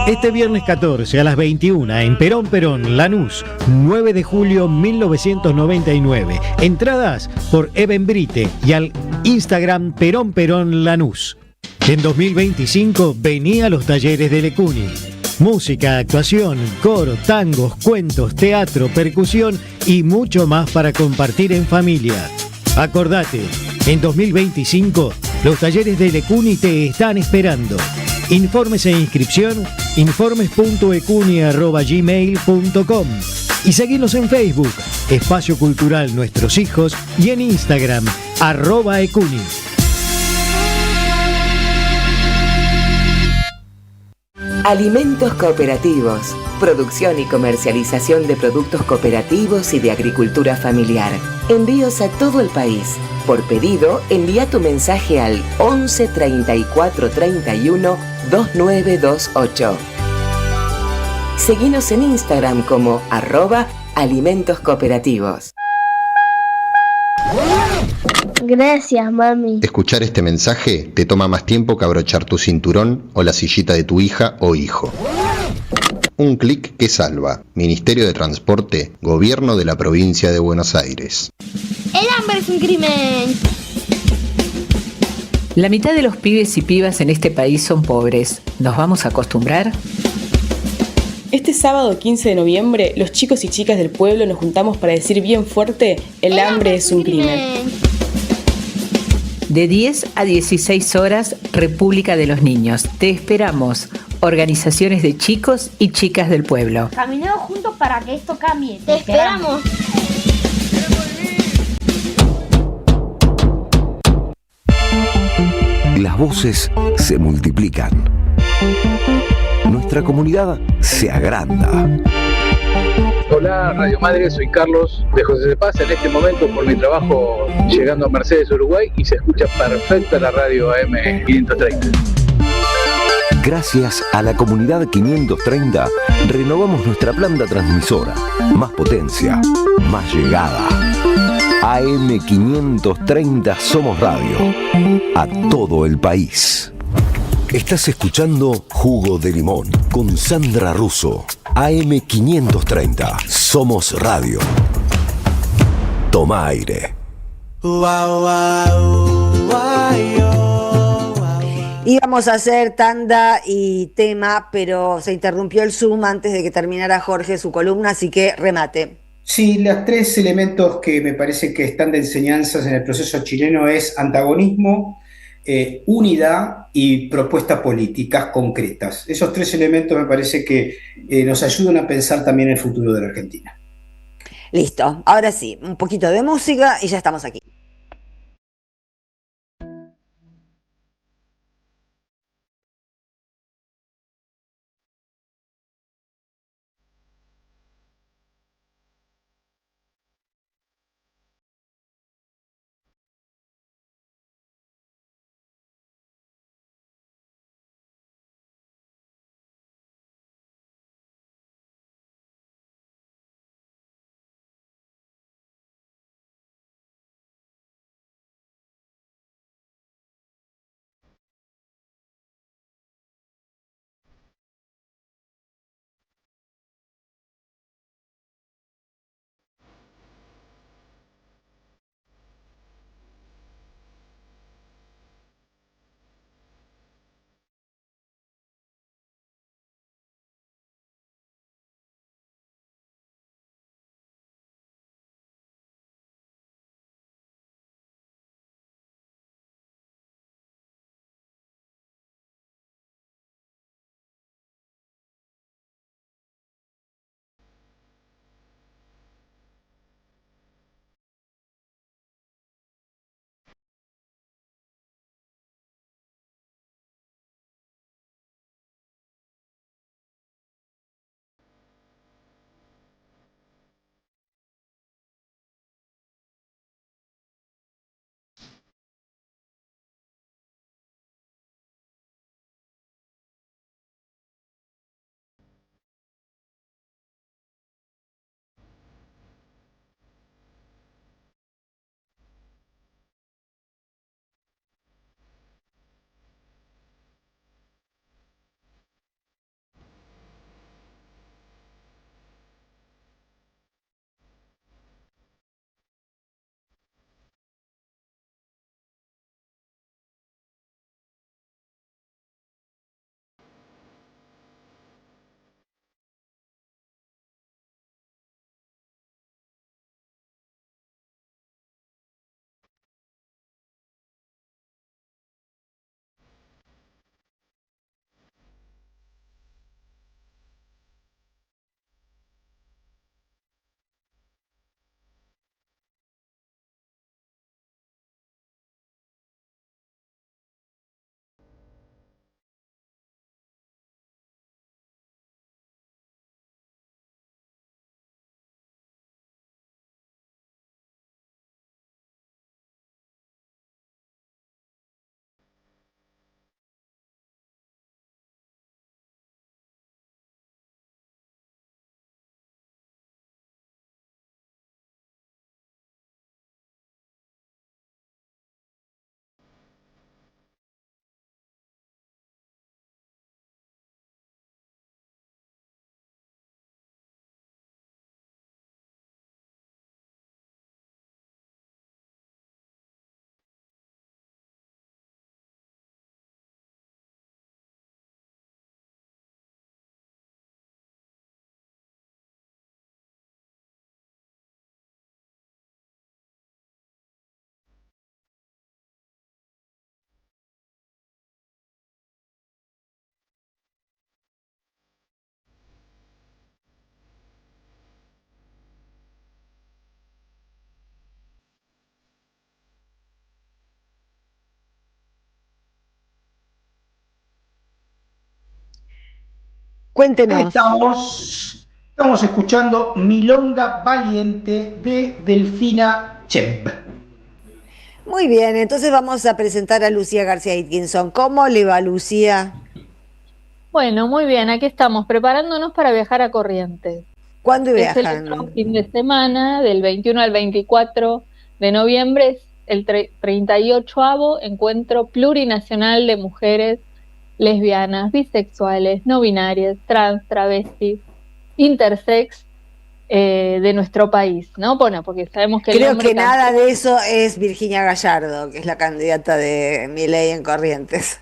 Este viernes 14 a las 21 en Perón, Lanús, 9 de julio 1999. Entradas por Eventbrite y al Instagram Perón Lanús. En 2025 venía a los talleres de Lecuni. Música, actuación, coro, tangos, cuentos, teatro, percusión y mucho más para compartir en familia. Acordate, en 2025 los talleres de Lecuni te están esperando. Informes e inscripción, informes.ecuni@gmail.com y seguinos en Facebook, Espacio Cultural Nuestros Hijos, y en Instagram, @ecuni. Alimentos cooperativos. Producción y comercialización de productos cooperativos y de agricultura familiar. Envíos a todo el país. Por pedido, envía tu mensaje al 11 34 31 2928. Seguinos en Instagram como @alimentoscooperativos. Gracias, mami. Escuchar este mensaje te toma más tiempo que abrochar tu cinturón o la sillita de tu hija o hijo. Un clic que salva. Ministerio de Transporte, Gobierno de la Provincia de Buenos Aires. El hambre es un crimen. La mitad de los pibes y pibas en este país son pobres. ¿Nos vamos a acostumbrar? Este sábado 15 de noviembre, los chicos y chicas del pueblo nos juntamos para decir bien fuerte: el hambre es un crimen. De 10 a 16 horas, República de los Niños. Te esperamos. Organizaciones de chicos y chicas del pueblo. Caminemos juntos para que esto cambie. Te esperamos. Las voces se multiplican. Nuestra comunidad se agranda. Hola Radio Madre, soy Carlos de José de Paz. En este momento, por mi trabajo llegando a Mercedes, Uruguay, y se escucha perfecta la radio AM 530. Gracias a la comunidad 530, renovamos nuestra planta transmisora. Más potencia, más llegada. AM 530 Somos Radio. A todo el país. Estás escuchando Jugo de Limón con Sandra Russo. AM 530 Somos Radio. Toma aire. Íbamos a hacer tanda y tema, pero se interrumpió el Zoom antes de que terminara Jorge su columna, así que remate. Sí, los tres elementos que me parece que están de enseñanzas en el proceso chileno es antagonismo, unidad y propuestas políticas concretas. Esos tres elementos me parece que nos ayudan a pensar también el futuro de la Argentina. Listo, ahora sí, un poquito de música y ya estamos aquí. Cuéntenos. Estamos escuchando Milonga Valiente de Delfina Cheb. Muy bien, entonces vamos a presentar a Lucía García Atkinson. ¿Cómo le va, Lucía? Bueno, muy bien, aquí estamos preparándonos para viajar a Corrientes. ¿Cuándo Es el viajan? otro fin de semana, del 21 al 24 de noviembre, es el 38º Encuentro Plurinacional de Mujeres Lesbianas, Bisexuales, No Binarias, Trans, Travestis, Intersex de nuestro país, ¿no? Bueno, porque sabemos que Creo que nada de eso es Virginia Gallardo, que es la candidata de Milei en Corrientes.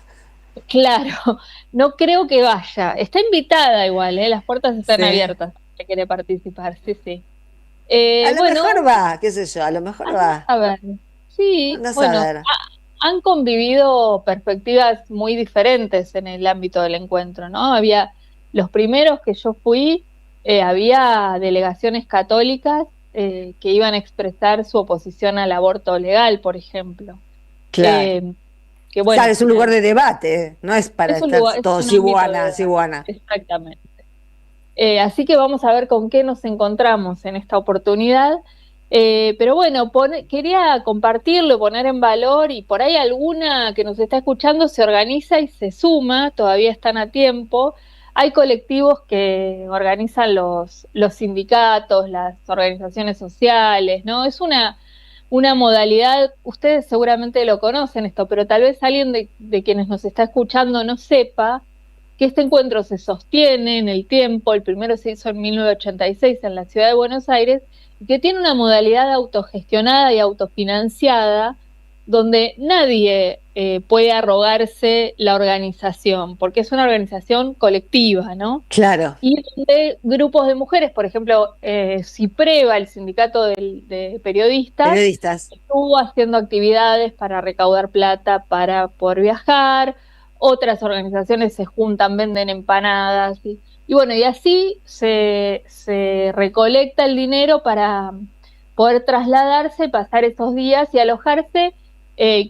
Claro, no creo que vaya. Está invitada igual, las puertas están Sí. abiertas. Si quiere participar, sí, sí. A lo mejor va, qué sé yo, a lo mejor va. A ver, sí, Andás a bueno, ver. han convivido perspectivas muy diferentes en el ámbito del encuentro, ¿no? Había los primeros que yo fui, había delegaciones católicas que iban a expresar su oposición al aborto legal, por ejemplo. Claro. Que bueno, Claro, es un lugar de debate, no es para es un estar lugar- es todos un ámbito de iguana, debate. iguana. Exactamente. Así que vamos a ver con qué nos encontramos en esta oportunidad. Pero bueno, quería compartirlo, poner en valor, y por ahí alguna que nos está escuchando se organiza y se suma, todavía están a tiempo. Hay colectivos que organizan los sindicatos, las organizaciones sociales, ¿no? Es una modalidad, ustedes seguramente lo conocen esto, pero tal vez alguien de quienes nos está escuchando no sepa que este encuentro se sostiene en el tiempo. El primero se hizo en 1986 en la ciudad de Buenos Aires, y que tiene una modalidad autogestionada y autofinanciada, donde nadie puede arrogarse la organización, porque es una organización colectiva, ¿no? Claro. Y donde grupos de mujeres, por ejemplo, CIPREVA, el sindicato de periodistas, estuvo haciendo actividades para recaudar plata para poder viajar. Otras organizaciones se juntan, venden empanadas, y bueno, y así se recolecta el dinero para poder trasladarse, pasar esos días y alojarse.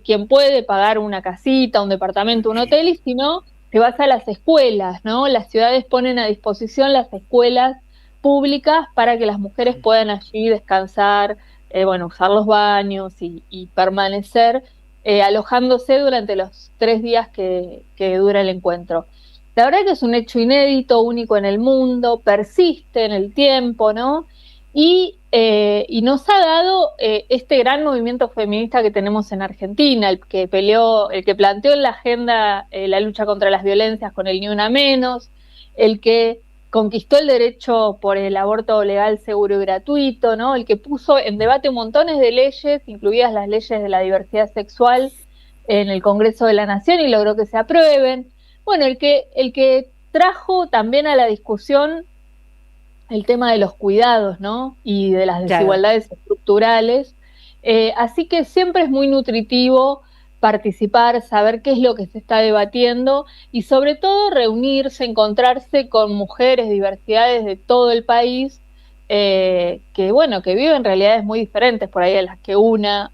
Quien puede pagar una casita, un departamento, un hotel, y si no, te vas a las escuelas, ¿no? Las ciudades ponen a disposición las escuelas públicas para que las mujeres puedan allí descansar, bueno, usar los baños y permanecer alojándose durante los 3 días que dura el encuentro. La verdad que es un hecho inédito, único en el mundo, persiste en el tiempo, ¿no? Y nos ha dado este gran movimiento feminista que tenemos en Argentina, el que planteó en la agenda la lucha contra las violencias con el Ni Una Menos, el que conquistó el derecho por el aborto legal, seguro y gratuito, ¿no? El que puso en debate montones de leyes, incluidas las leyes de la diversidad sexual, en el Congreso de la Nación, y logró que se aprueben. Bueno, el que trajo también a la discusión el tema de los cuidados, ¿no? Y de las desigualdades estructurales. Así que siempre es muy nutritivo participar, saber qué es lo que se está debatiendo, y sobre todo reunirse, encontrarse con mujeres, diversidades de todo el país, que viven realidades muy diferentes por ahí a las que una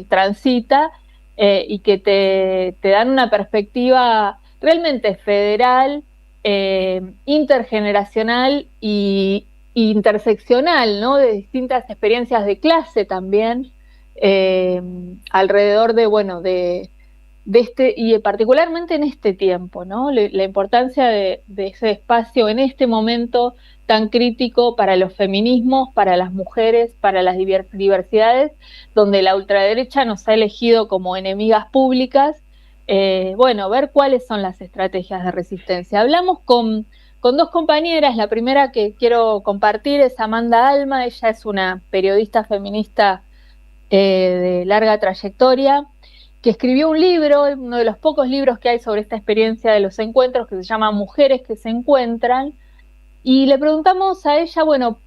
transita, y que te dan una perspectiva realmente federal, intergeneracional y interseccional, ¿no? De distintas experiencias de clase también, alrededor de este, y particularmente en este tiempo, ¿no? La importancia de ese espacio en este momento tan crítico para los feminismos, para las mujeres, para las diversidades, donde la ultraderecha nos ha elegido como enemigas públicas. Ver cuáles son las estrategias de resistencia. Hablamos con 2 compañeras. La primera que quiero compartir es Amanda Alma. Ella es una periodista feminista de larga trayectoria, que escribió un libro, uno de los pocos libros que hay sobre esta experiencia de los encuentros, que se llama Mujeres que se encuentran, y le preguntamos a ella,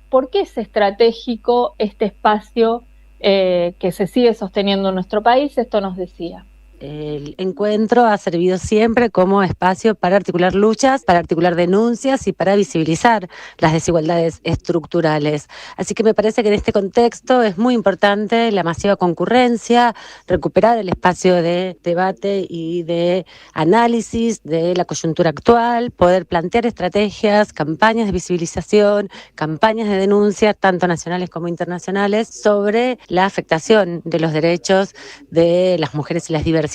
¿por qué es estratégico este espacio que se sigue sosteniendo en nuestro país? Esto nos decía. El encuentro ha servido siempre como espacio para articular luchas, para articular denuncias y para visibilizar las desigualdades estructurales. Así que me parece que en este contexto es muy importante la masiva concurrencia, recuperar el espacio de debate y de análisis de la coyuntura actual, poder plantear estrategias, campañas de visibilización, campañas de denuncia, tanto nacionales como internacionales, sobre la afectación de los derechos de las mujeres y las diversidades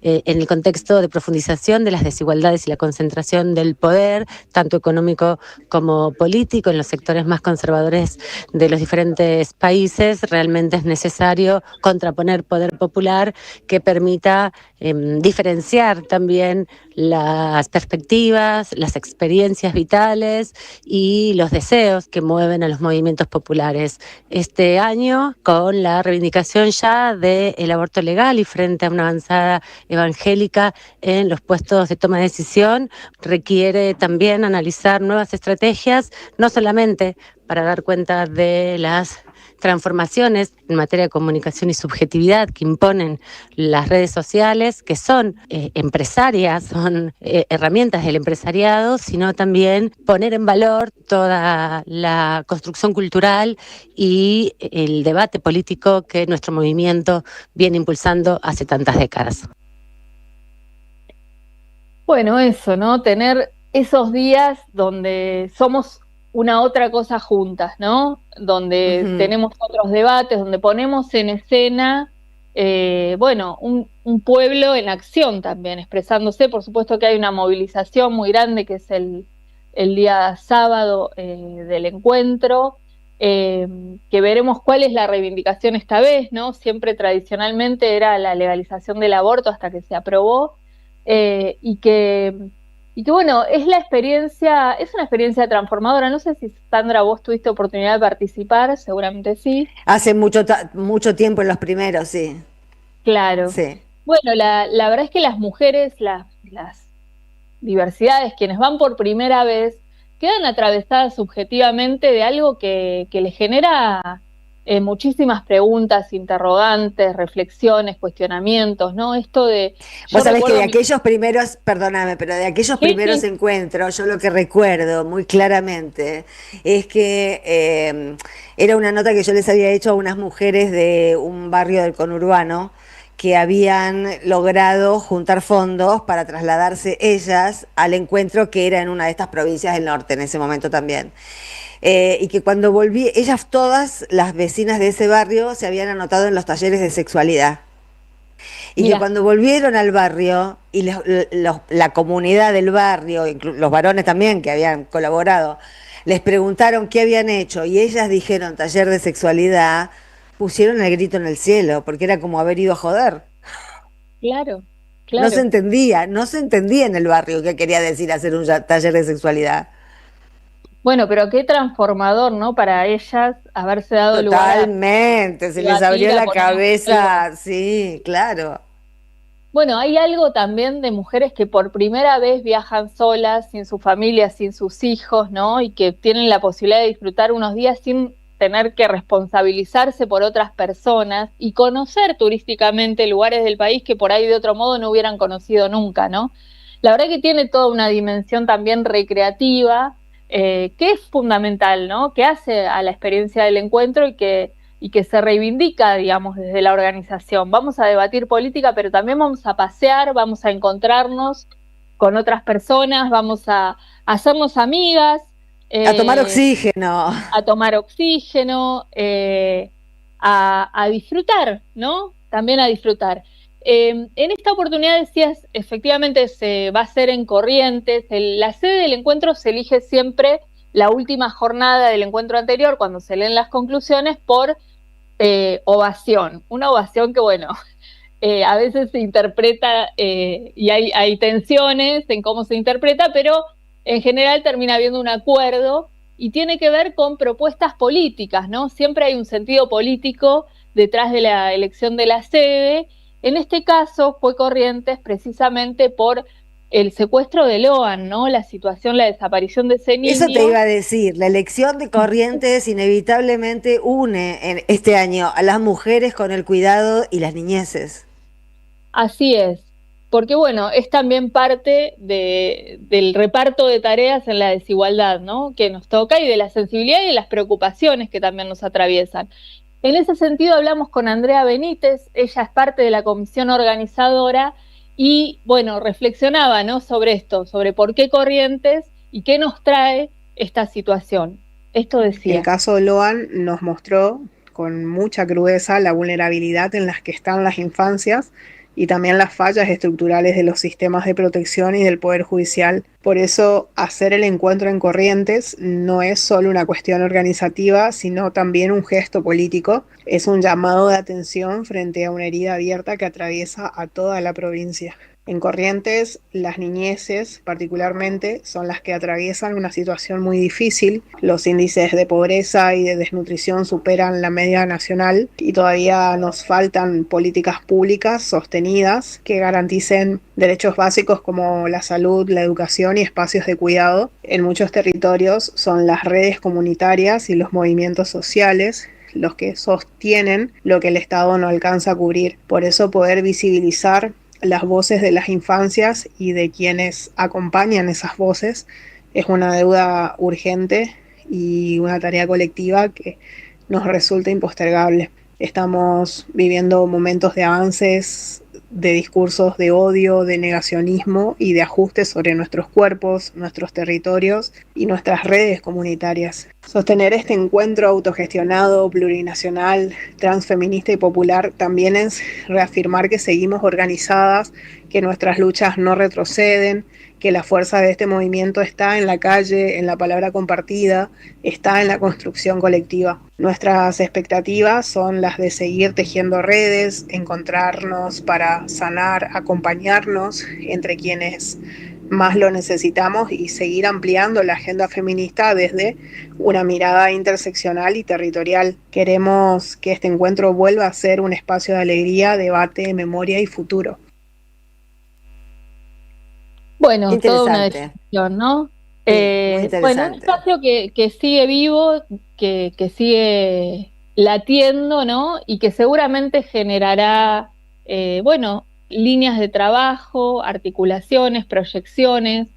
en el contexto de profundización de las desigualdades y la concentración del poder, tanto económico como político, en los sectores más conservadores de los diferentes países. Realmente es necesario contraponer poder popular que permita diferenciar también las perspectivas, las experiencias vitales y los deseos que mueven a los movimientos populares. Este año, con la reivindicación ya del aborto legal y frente a una avanzada evangélica en los puestos de toma de decisión, requiere también analizar nuevas estrategias, no solamente para dar cuenta de las transformaciones en materia de comunicación y subjetividad que imponen las redes sociales, que son empresarias, son herramientas del empresariado, sino también poner en valor toda la construcción cultural y el debate político que nuestro movimiento viene impulsando hace tantas décadas. Bueno, eso, ¿no? Tener esos días donde somos una otra cosa juntas, ¿no? Donde tenemos otros debates, donde ponemos en escena, un pueblo en acción también, expresándose. Por supuesto que hay una movilización muy grande, que es el día sábado del encuentro, que veremos cuál es la reivindicación esta vez, ¿no? Siempre tradicionalmente era la legalización del aborto hasta que se aprobó, y que bueno, es una experiencia transformadora. No sé si, Sandra, vos tuviste oportunidad de participar, seguramente sí. Hace mucho tiempo en los primeros, sí. Claro. Sí. Bueno, la verdad es que las mujeres, las diversidades, quienes van por primera vez, quedan atravesadas subjetivamente de algo que les genera muchísimas preguntas, interrogantes, reflexiones, cuestionamientos, ¿no? Esto de... Vos sabés que de aquellos primeros, perdóname, pero de aquellos primeros encuentros, yo lo que recuerdo muy claramente es que era una nota que yo les había hecho a unas mujeres de un barrio del conurbano que habían logrado juntar fondos para trasladarse ellas al encuentro que era en una de estas provincias del norte en ese momento también. Y que cuando volví, ellas todas, las vecinas de ese barrio, se habían anotado en los talleres de sexualidad. Y que cuando volvieron al barrio, y la comunidad del barrio, los varones también que habían colaborado, les preguntaron qué habían hecho, y ellas dijeron taller de sexualidad, pusieron el grito en el cielo, porque era como haber ido a joder. Claro. No se entendía en el barrio qué quería decir hacer un taller de sexualidad. Bueno, pero qué transformador, ¿no? Para ellas haberse dado lugar. Totalmente, se les abrió la cabeza, sí, claro. Bueno, hay algo también de mujeres que por primera vez viajan solas, sin su familia, sin sus hijos, ¿no? Y que tienen la posibilidad de disfrutar unos días sin tener que responsabilizarse por otras personas y conocer turísticamente lugares del país que por ahí de otro modo no hubieran conocido nunca, ¿no? La verdad que tiene toda una dimensión también recreativa, que es fundamental, ¿no? Que hace a la experiencia del encuentro y que se reivindica, digamos, desde la organización. Vamos a debatir política, pero también vamos a pasear, vamos a encontrarnos con otras personas, vamos a hacernos amigas. A tomar oxígeno. A tomar oxígeno, a disfrutar, ¿no? También a disfrutar. En esta oportunidad decías, efectivamente se va a hacer en Corrientes. La sede del encuentro se elige siempre la última jornada del encuentro anterior, cuando se leen las conclusiones, por ovación. Una ovación que, bueno, a veces se interpreta y hay tensiones en cómo se interpreta, pero en general termina habiendo un acuerdo y tiene que ver con propuestas políticas, ¿no? Siempre hay un sentido político detrás de la elección de la sede. En este caso fue Corrientes precisamente por el secuestro de Loan, ¿no? La situación, la desaparición de ese niño. Eso te iba a decir, la elección de Corrientes inevitablemente une en este año a las mujeres con el cuidado y las niñeces. Así es, porque bueno, es también parte del reparto de tareas en la desigualdad, ¿no? Que nos toca y de la sensibilidad y de las preocupaciones que también nos atraviesan. En ese sentido hablamos con Andrea Benítez, ella es parte de la comisión organizadora y bueno, reflexionaba, ¿no? Sobre esto, sobre por qué Corrientes y qué nos trae esta situación. Esto decía. El caso Loan nos mostró con mucha crudeza la vulnerabilidad en las que están las infancias y también las fallas estructurales de los sistemas de protección y del Poder Judicial. Por eso, hacer el encuentro en Corrientes no es solo una cuestión organizativa, sino también un gesto político. Es un llamado de atención frente a una herida abierta que atraviesa a toda la provincia. En Corrientes, las niñeces particularmente son las que atraviesan una situación muy difícil. Los índices de pobreza y de desnutrición superan la media nacional y todavía nos faltan políticas públicas sostenidas que garanticen derechos básicos como la salud, la educación y espacios de cuidado. En muchos territorios son las redes comunitarias y los movimientos sociales los que sostienen lo que el Estado no alcanza a cubrir. Por eso poder visibilizar las voces de las infancias y de quienes acompañan esas voces es una deuda urgente y una tarea colectiva que nos resulta impostergable. Estamos viviendo momentos de avances, de discursos de odio, de negacionismo y de ajustes sobre nuestros cuerpos, nuestros territorios y nuestras redes comunitarias. Sostener este encuentro autogestionado, plurinacional, transfeminista y popular también es reafirmar que seguimos organizadas, que nuestras luchas no retroceden, que la fuerza de este movimiento está en la calle, en la palabra compartida, está en la construcción colectiva. Nuestras expectativas son las de seguir tejiendo redes, encontrarnos para sanar, acompañarnos entre quienes más lo necesitamos y seguir ampliando la agenda feminista desde una mirada interseccional y territorial. Queremos que este encuentro vuelva a ser un espacio de alegría, debate, memoria y futuro. Bueno, toda una decisión, ¿no? Bueno, un espacio que sigue vivo, que sigue latiendo, ¿no? Y que seguramente generará, bueno, líneas de trabajo, articulaciones, proyecciones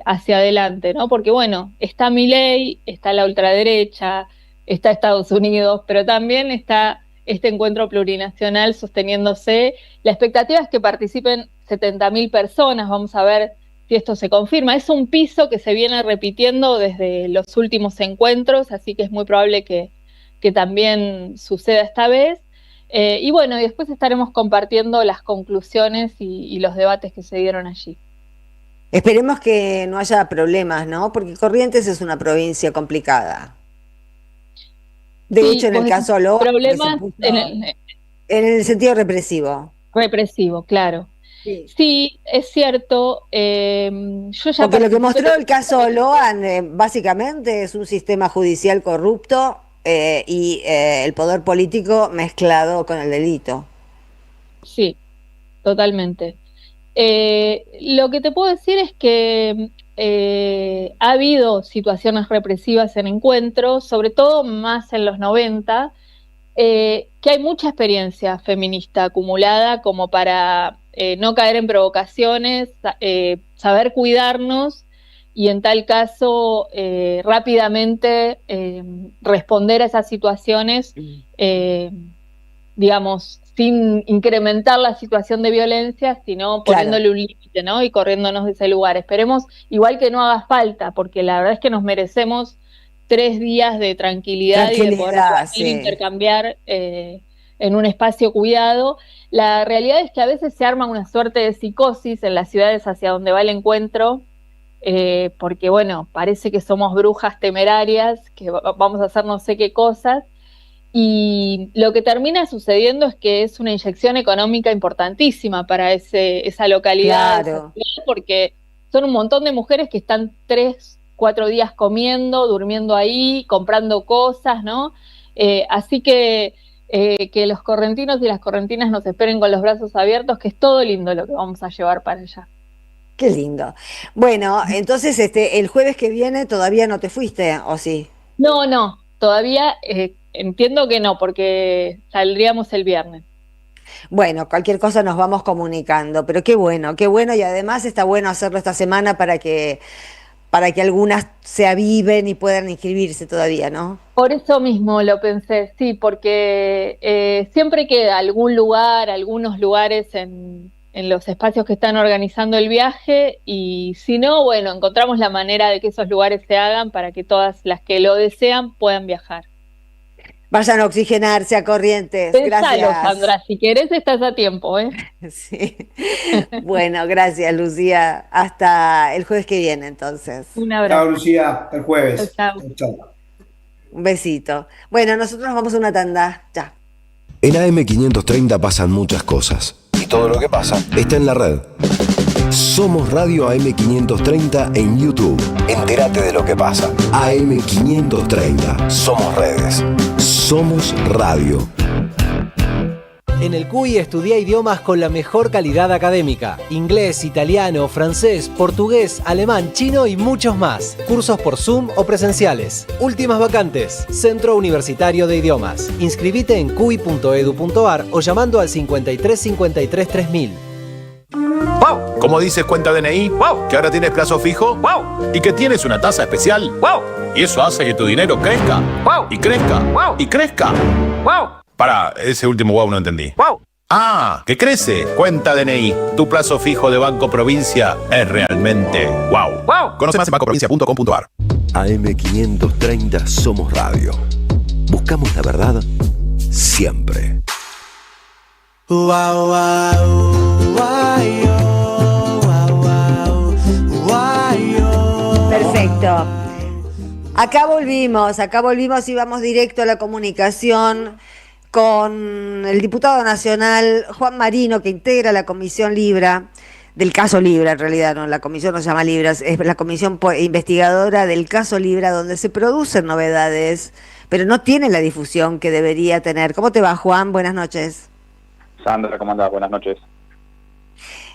hacia adelante, ¿no? Porque, bueno, está Milei, está la ultraderecha, está Estados Unidos, pero también está este encuentro plurinacional sosteniéndose. La expectativa es que participen 70.000 personas, vamos a ver si esto se confirma. Es un piso que se viene repitiendo desde los últimos encuentros, así que es muy probable que también suceda esta vez. Y bueno, y después estaremos compartiendo las conclusiones y los debates que se dieron allí. Esperemos que no haya problemas, ¿no? Porque Corrientes es una provincia complicada. De hecho, en el caso Loa, problemas en el sentido represivo. Represivo, claro. Sí, es cierto. Yo ya porque lo que mostró el caso Loan básicamente es un sistema judicial corrupto y el poder político mezclado con el delito. Sí, totalmente. Lo que te puedo decir es que ha habido situaciones represivas en encuentros, sobre todo más en los 90, que hay mucha experiencia feminista acumulada como para no caer en provocaciones, saber cuidarnos y en tal caso rápidamente responder a esas situaciones, digamos, sin incrementar la situación de violencia, sino poniéndole un límite, ¿no? Y corriéndonos de ese lugar. Esperemos igual que no haga falta, porque la verdad es que nos merecemos 3 días de tranquilidad y de poder intercambiar en un espacio cuidado. La realidad es que a veces se arma una suerte de psicosis en las ciudades hacia donde va el encuentro, porque bueno, parece que somos brujas temerarias, que vamos a hacer no sé qué cosas, y lo que termina sucediendo es que es una inyección económica importantísima para esa localidad, claro, porque son un montón de mujeres que están 3-4 días comiendo, durmiendo ahí, comprando cosas, ¿no? Así que los correntinos y las correntinas nos esperen con los brazos abiertos, que es todo lindo lo que vamos a llevar para allá. Qué lindo. Bueno, entonces el jueves que viene todavía no te fuiste, ¿o sí? No, todavía entiendo que no, porque saldríamos el viernes. Bueno, cualquier cosa nos vamos comunicando, pero qué bueno, y además está bueno hacerlo esta semana para que algunas se aviven y puedan inscribirse todavía, ¿no? Por eso mismo lo pensé, sí, porque siempre queda algún lugar, algunos lugares en los espacios que están organizando el viaje, y si no, bueno, encontramos la manera de que esos lugares se hagan para que todas las que lo desean puedan viajar. Vayan a oxigenarse a Corrientes. Pensalo, Gracias. Sandra, si querés estás a tiempo, ¿eh? Sí. Bueno, gracias, Lucía. Hasta el jueves que viene, entonces. Un abrazo. Chao, Lucía. Hasta el jueves. Chao. Chao. Un besito. Bueno, nosotros nos vamos a una tanda. Ya. En AM530 pasan muchas cosas. Y todo lo que pasa está en la red. Somos Radio AM530 en YouTube. Entérate de lo que pasa. AM530. Somos redes. Somos radio. En el CUI estudia idiomas con la mejor calidad académica. Inglés, italiano, francés, portugués, alemán, chino y muchos más. Cursos por Zoom o presenciales. Últimas vacantes. Centro Universitario de Idiomas. Inscribite en cui.edu.ar o llamando al 53 53 3000. ¡Wow! ¿Cómo dices cuenta DNI? ¡Wow! ¿Que ahora tienes plazo fijo? ¡Wow! ¿Y que tienes una tasa especial? ¡Wow! Y eso hace que tu dinero crezca. ¡Wow! Y crezca. ¡Wow! Y crezca. ¡Wow! Pará, ese último wow no entendí. ¡Wow! ¡Ah! ¡Que crece! Cuenta DNI. Tu plazo fijo de Banco Provincia es realmente wow. ¡Wow! Conoce más en bancoprovincia.com.ar. AM530 Somos Radio. Buscamos la verdad siempre. Perfecto. Acá volvimos y vamos directo a la comunicación con el diputado nacional Juan Marino, que integra la comisión Libra, del caso Libra en realidad, no, la comisión no se llama Libra, es la comisión investigadora del caso Libra, donde se producen novedades, pero no tiene la difusión que debería tener. ¿Cómo te va, Juan? Buenas noches. Sandra, ¿cómo andás? Buenas noches.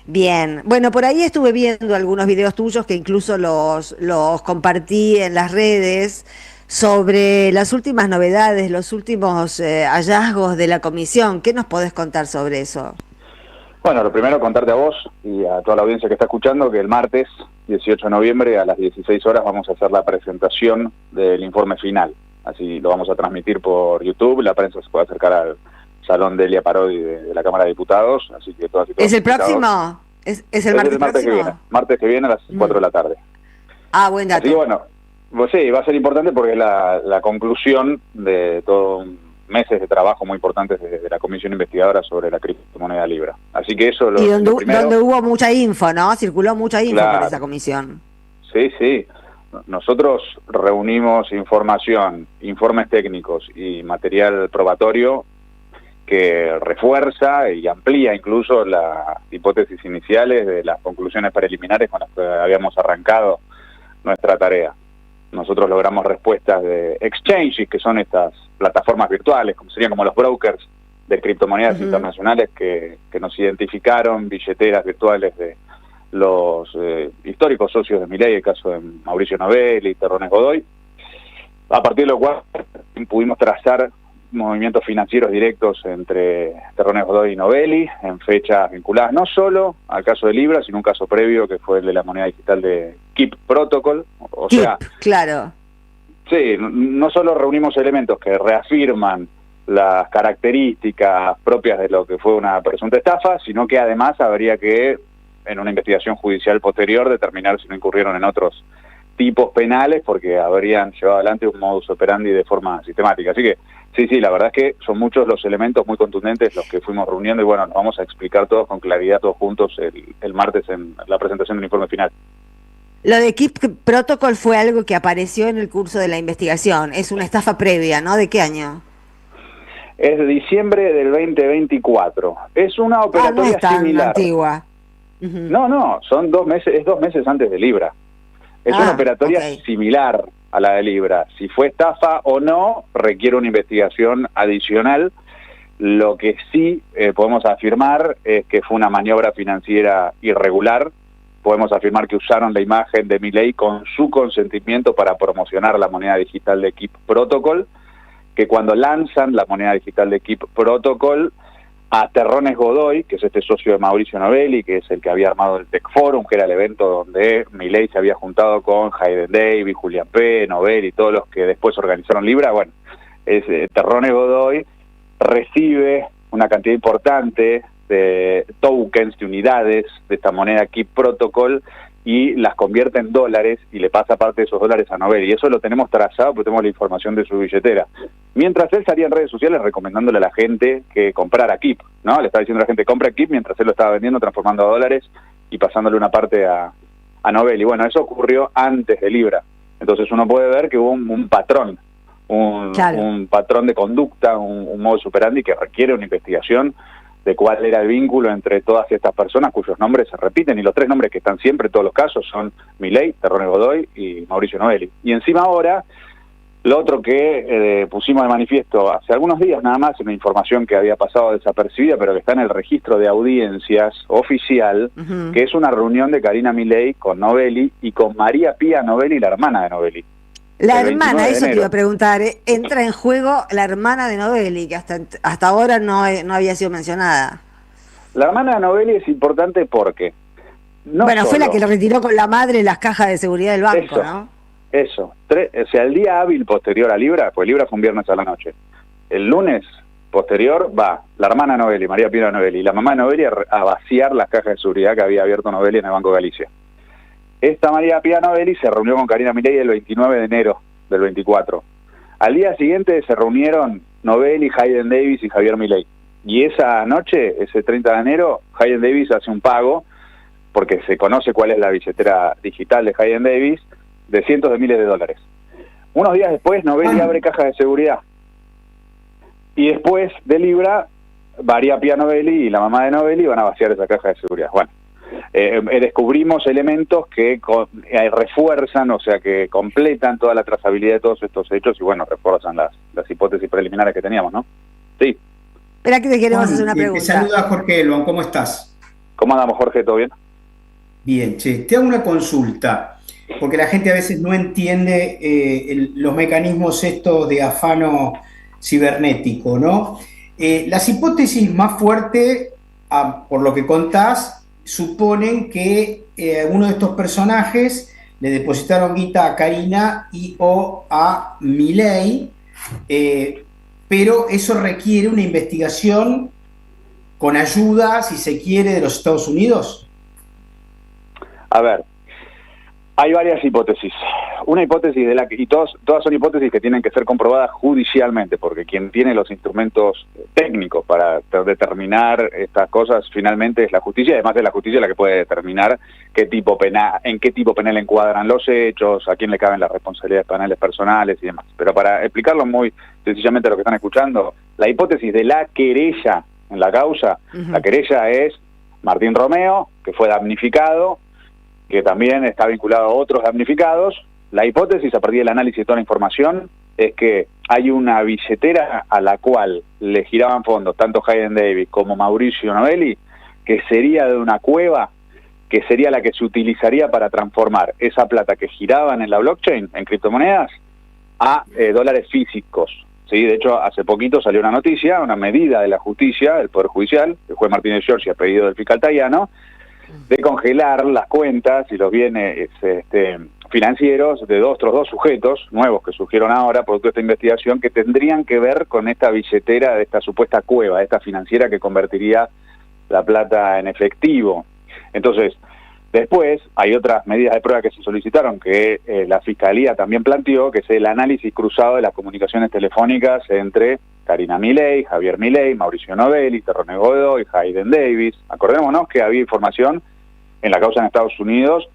Bien, bueno, por ahí estuve viendo algunos videos tuyos que incluso los compartí en las redes sobre las últimas novedades, los últimos hallazgos de la comisión. ¿Qué nos podés contar sobre eso? Bueno, lo primero, contarte a vos y a toda la audiencia que está escuchando que el martes 18 de noviembre a las 16 horas vamos a hacer la presentación del informe final. Así lo vamos a transmitir por YouTube, la prensa se puede acercar al Salón de Elia Parodi de la Cámara de Diputados, así que todas y todos. ¿Es el próximo? ¿Es el martes próximo? Que viene, martes que viene a las 4 de la tarde. Ah, buen dato. Así que bueno, pues sí, va a ser importante porque es la conclusión de todo meses de trabajo muy importantes de la comisión investigadora sobre la criptomoneda Libra. Así que eso y donde hubo mucha info, ¿no? Circuló mucha info por esa comisión. Sí, sí. Nosotros reunimos información, informes técnicos y material probatorio que refuerza y amplía incluso las hipótesis iniciales de las conclusiones preliminares con las que habíamos arrancado nuestra tarea. Nosotros logramos respuestas de exchanges, que son estas plataformas virtuales, como serían como los brokers de criptomonedas internacionales que nos identificaron billeteras virtuales de los históricos socios de Milei, el caso de Mauricio Novelli y Terrones Godoy, a partir de lo cual pudimos trazar movimientos financieros directos entre Terrones Godoy y Novelli en fechas vinculadas no solo al caso de Libra, sino un caso previo que fue el de la moneda digital de KIP Protocol. O KIP, sea, claro. Sí, no solo reunimos elementos que reafirman las características propias de lo que fue una presunta estafa, sino que además habría que, en una investigación judicial posterior, determinar si no incurrieron en otros tipos penales porque habrían llevado adelante un modus operandi de forma sistemática. Así que sí, la verdad es que son muchos los elementos muy contundentes los que fuimos reuniendo y bueno, nos vamos a explicar todos con claridad, todos juntos el martes en la presentación del informe final. Lo de KIP Protocol fue algo que apareció en el curso de la investigación, es una estafa previa, ¿no? ¿De qué año? Es de diciembre del 2024. Es una operatoria no es tan similar. Antigua. No, son 2 meses, es 2 meses antes de Libra. Es una operatoria similar a la de Libra. Si fue estafa o no, requiere una investigación adicional. Lo que sí podemos afirmar es que fue una maniobra financiera irregular. Podemos afirmar que usaron la imagen de Milei con su consentimiento para promocionar la moneda digital de KIP Protocol, que cuando lanzan la moneda digital de KIP Protocol a Terrones Godoy, que es este socio de Mauricio Novelli, que es el que había armado el Tech Forum, que era el evento donde Milei se había juntado con Hayden Davis, Julián P., Novelli y todos los que después organizaron Libra. Bueno, Terrones Godoy recibe una cantidad importante de tokens, de unidades de esta moneda Keep Protocol, y las convierte en dólares y le pasa parte de esos dólares a Novelli. Y eso lo tenemos trazado porque tenemos la información de su billetera. Mientras él salía en redes sociales recomendándole a la gente que comprara Keep, ¿no? Le estaba diciendo a la gente, compra Keep, mientras él lo estaba vendiendo, transformando a dólares y pasándole una parte a Novelli. Bueno, eso ocurrió antes de Libra. Entonces uno puede ver que hubo un patrón, un patrón de conducta, un modus operandi que requiere una investigación de cuál era el vínculo entre todas estas personas cuyos nombres se repiten, y los tres nombres que están siempre en todos los casos son Milei, Terrones Godoy y Mauricio Novelli. Y encima ahora, lo otro que pusimos de manifiesto hace algunos días nada más, una información que había pasado desapercibida, pero que está en el registro de audiencias oficial, que es una reunión de Karina Milei con Novelli y con María Pía Novelli, la hermana de Novelli. La hermana, eso te iba a preguntar, entra en juego la hermana de Novelli, que hasta ahora no había sido mencionada. La hermana de Novelli es importante porque... fue la que le retiró con la madre las cajas de seguridad del banco, ¿no? Eso, o sea, el día hábil posterior a Libra, pues Libra fue un viernes a la noche, el lunes posterior va la hermana Novelli, María Pía Novelli, y la mamá de Novelli a vaciar las cajas de seguridad que había abierto Novelli en el Banco Galicia. Esta María Pía Novelli se reunió con Karina Milei el 29 de enero del 24. Al día siguiente se reunieron Novelli, Hayden Davis y Javier Milei. Y esa noche, ese 30 de enero, Hayden Davis hace un pago, porque se conoce cuál es la billetera digital de Hayden Davis, de cientos de miles de dólares. Unos días después, Novelli abre cajas de seguridad. Y después de Libra, María Pía Novelli y la mamá de Novelli van a vaciar esa caja de seguridad. Bueno. Descubrimos elementos que refuerzan, o sea, que completan toda la trazabilidad de todos estos hechos y, bueno, refuerzan las hipótesis preliminares que teníamos, ¿no? Sí. Espera que te queremos hacer una pregunta. Te saluda Jorge Elbon, ¿cómo estás? ¿Cómo andamos, Jorge? ¿Todo bien? Bien, te hago una consulta, porque la gente a veces no entiende los mecanismos estos de afano cibernético, ¿no? Las hipótesis más fuertes, por lo que contás, suponen que algunos de estos personajes le depositaron guita a Karina o a Milei, pero eso requiere una investigación con ayuda, si se quiere, de los Estados Unidos. A ver, hay varias hipótesis. Una hipótesis y todas son hipótesis que tienen que ser comprobadas judicialmente, porque quien tiene los instrumentos técnicos para determinar estas cosas finalmente es la justicia, además es la justicia la que puede determinar en qué tipo penal encuadran los hechos, a quién le caben las responsabilidades penales personales y demás. Pero para explicarlo muy sencillamente a lo que están escuchando, la hipótesis de la querella en la causa, la querella es Martín Romeo, que fue damnificado, que también está vinculado a otros damnificados. La hipótesis, a partir del análisis de toda la información, es que hay una billetera a la cual le giraban fondos tanto Hayden Davis como Mauricio Novelli, que sería de una cueva, que sería la que se utilizaría para transformar esa plata que giraban en la blockchain, en criptomonedas, a dólares físicos. ¿Sí? De hecho, hace poquito salió una noticia, una medida de la justicia, del Poder Judicial, el juez Martínez Giorgi, a pedido del fiscal Tayano, de congelar las cuentas y los bienes financieros de otros dos sujetos nuevos que surgieron ahora por toda esta investigación, que tendrían que ver con esta billetera de esta supuesta cueva, esta financiera que convertiría la plata en efectivo. Entonces, después hay otras medidas de prueba que se solicitaron, que la Fiscalía también planteó, que es el análisis cruzado de las comunicaciones telefónicas entre Karina Milei, Javier Milei, Mauricio Novelli, Terrones Godoy, Hayden Davis. Acordémonos que había información en la causa en Estados Unidos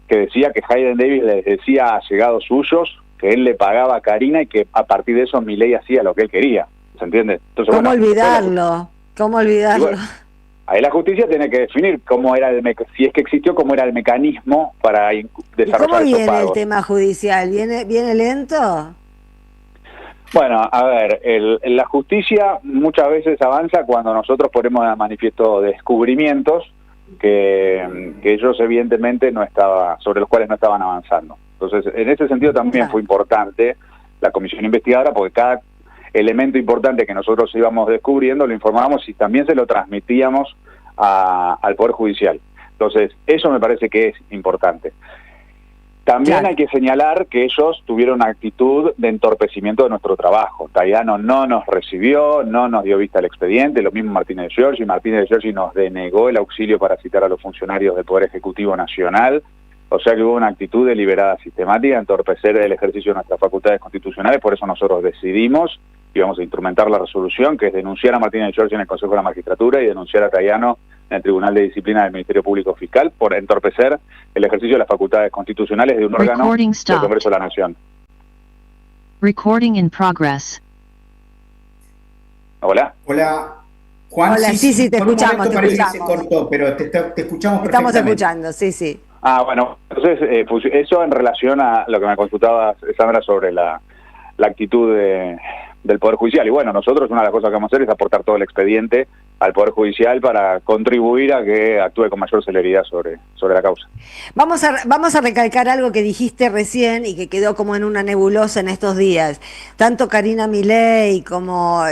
que decía que Hayden Davis les decía a allegados suyos que él le pagaba a Karina y que a partir de eso Milei hacía lo que él quería. ¿Se entiende? Entonces, ¿Cómo olvidarlo? ¿Cómo olvidarlo? Bueno, ahí la justicia tiene que definir cómo era si es que existió, cómo era el mecanismo para desarrollar estos pagos. ¿Y cómo viene el tema judicial? ¿Viene lento? Bueno, a ver, la justicia muchas veces avanza cuando nosotros ponemos de manifiesto descubrimientos que ellos evidentemente sobre los cuales no estaban avanzando. Entonces, en ese sentido también fue importante la comisión investigadora, porque elemento importante que nosotros íbamos descubriendo, lo informábamos y también se lo transmitíamos al Poder Judicial. Entonces, eso me parece que es importante. También hay que señalar que ellos tuvieron una actitud de entorpecimiento de nuestro trabajo. Tayano no nos recibió, no nos dio vista al expediente, lo mismo Martínez de Giorgi. Martínez de Giorgi nos denegó el auxilio para citar a los funcionarios del Poder Ejecutivo Nacional. O sea que hubo una actitud deliberada, sistemática, de entorpecer el ejercicio de nuestras facultades constitucionales. Por eso nosotros decidimos y vamos a instrumentar la resolución, que es denunciar a Martínez de Giorgi en el Consejo de la Magistratura y denunciar a Tayano en el Tribunal de Disciplina del Ministerio Público Fiscal por entorpecer el ejercicio de las facultades constitucionales de un órgano del Congreso de la Nación. Recording in progress. Hola. Hola, Juan. Hola, sí, te por un escuchamos, momento te parece que escuchamos. se cortó, pero te escuchamos perfectamente. Estamos escuchando, sí. Bueno, entonces eso en relación a lo que me consultaba Sandra sobre la actitud del Poder Judicial. Y bueno, nosotros una de las cosas que vamos a hacer es aportar todo el expediente al Poder Judicial para contribuir a que actúe con mayor celeridad sobre la causa. Vamos a recalcar algo que dijiste recién y que quedó como en una nebulosa en estos días. Tanto Karina Milei como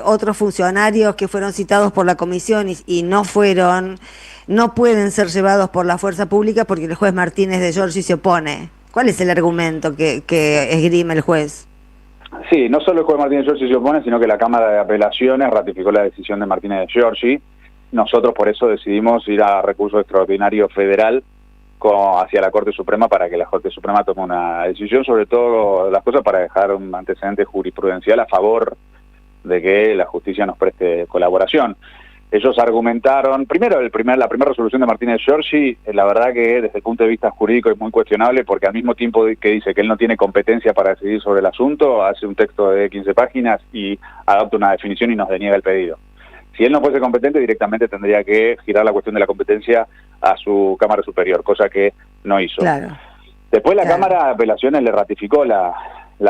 otros funcionarios que fueron citados por la comisión y no pueden ser llevados por la fuerza pública porque el juez Martínez de Giorgi se opone. ¿Cuál es el argumento que esgrime el juez? Sí, no solo el juez Martínez de Giorgi se opone, sino que la Cámara de Apelaciones ratificó la decisión de Martínez de Giorgi. Nosotros por eso decidimos ir a recurso extraordinario federal hacia la Corte Suprema para que la Corte Suprema tome una decisión, sobre todo las cosas para dejar un antecedente jurisprudencial a favor de que la justicia nos preste colaboración. Ellos argumentaron, primero la primera resolución de Martínez de Giorgi, la verdad que desde el punto de vista jurídico es muy cuestionable porque al mismo tiempo que dice que él no tiene competencia para decidir sobre el asunto, hace un texto de 15 páginas y adopta una definición y nos deniega el pedido. Si él no fuese competente, directamente tendría que girar la cuestión de la competencia a su Cámara Superior, cosa que no hizo. Claro. Después la Cámara de Apelaciones le ratificó la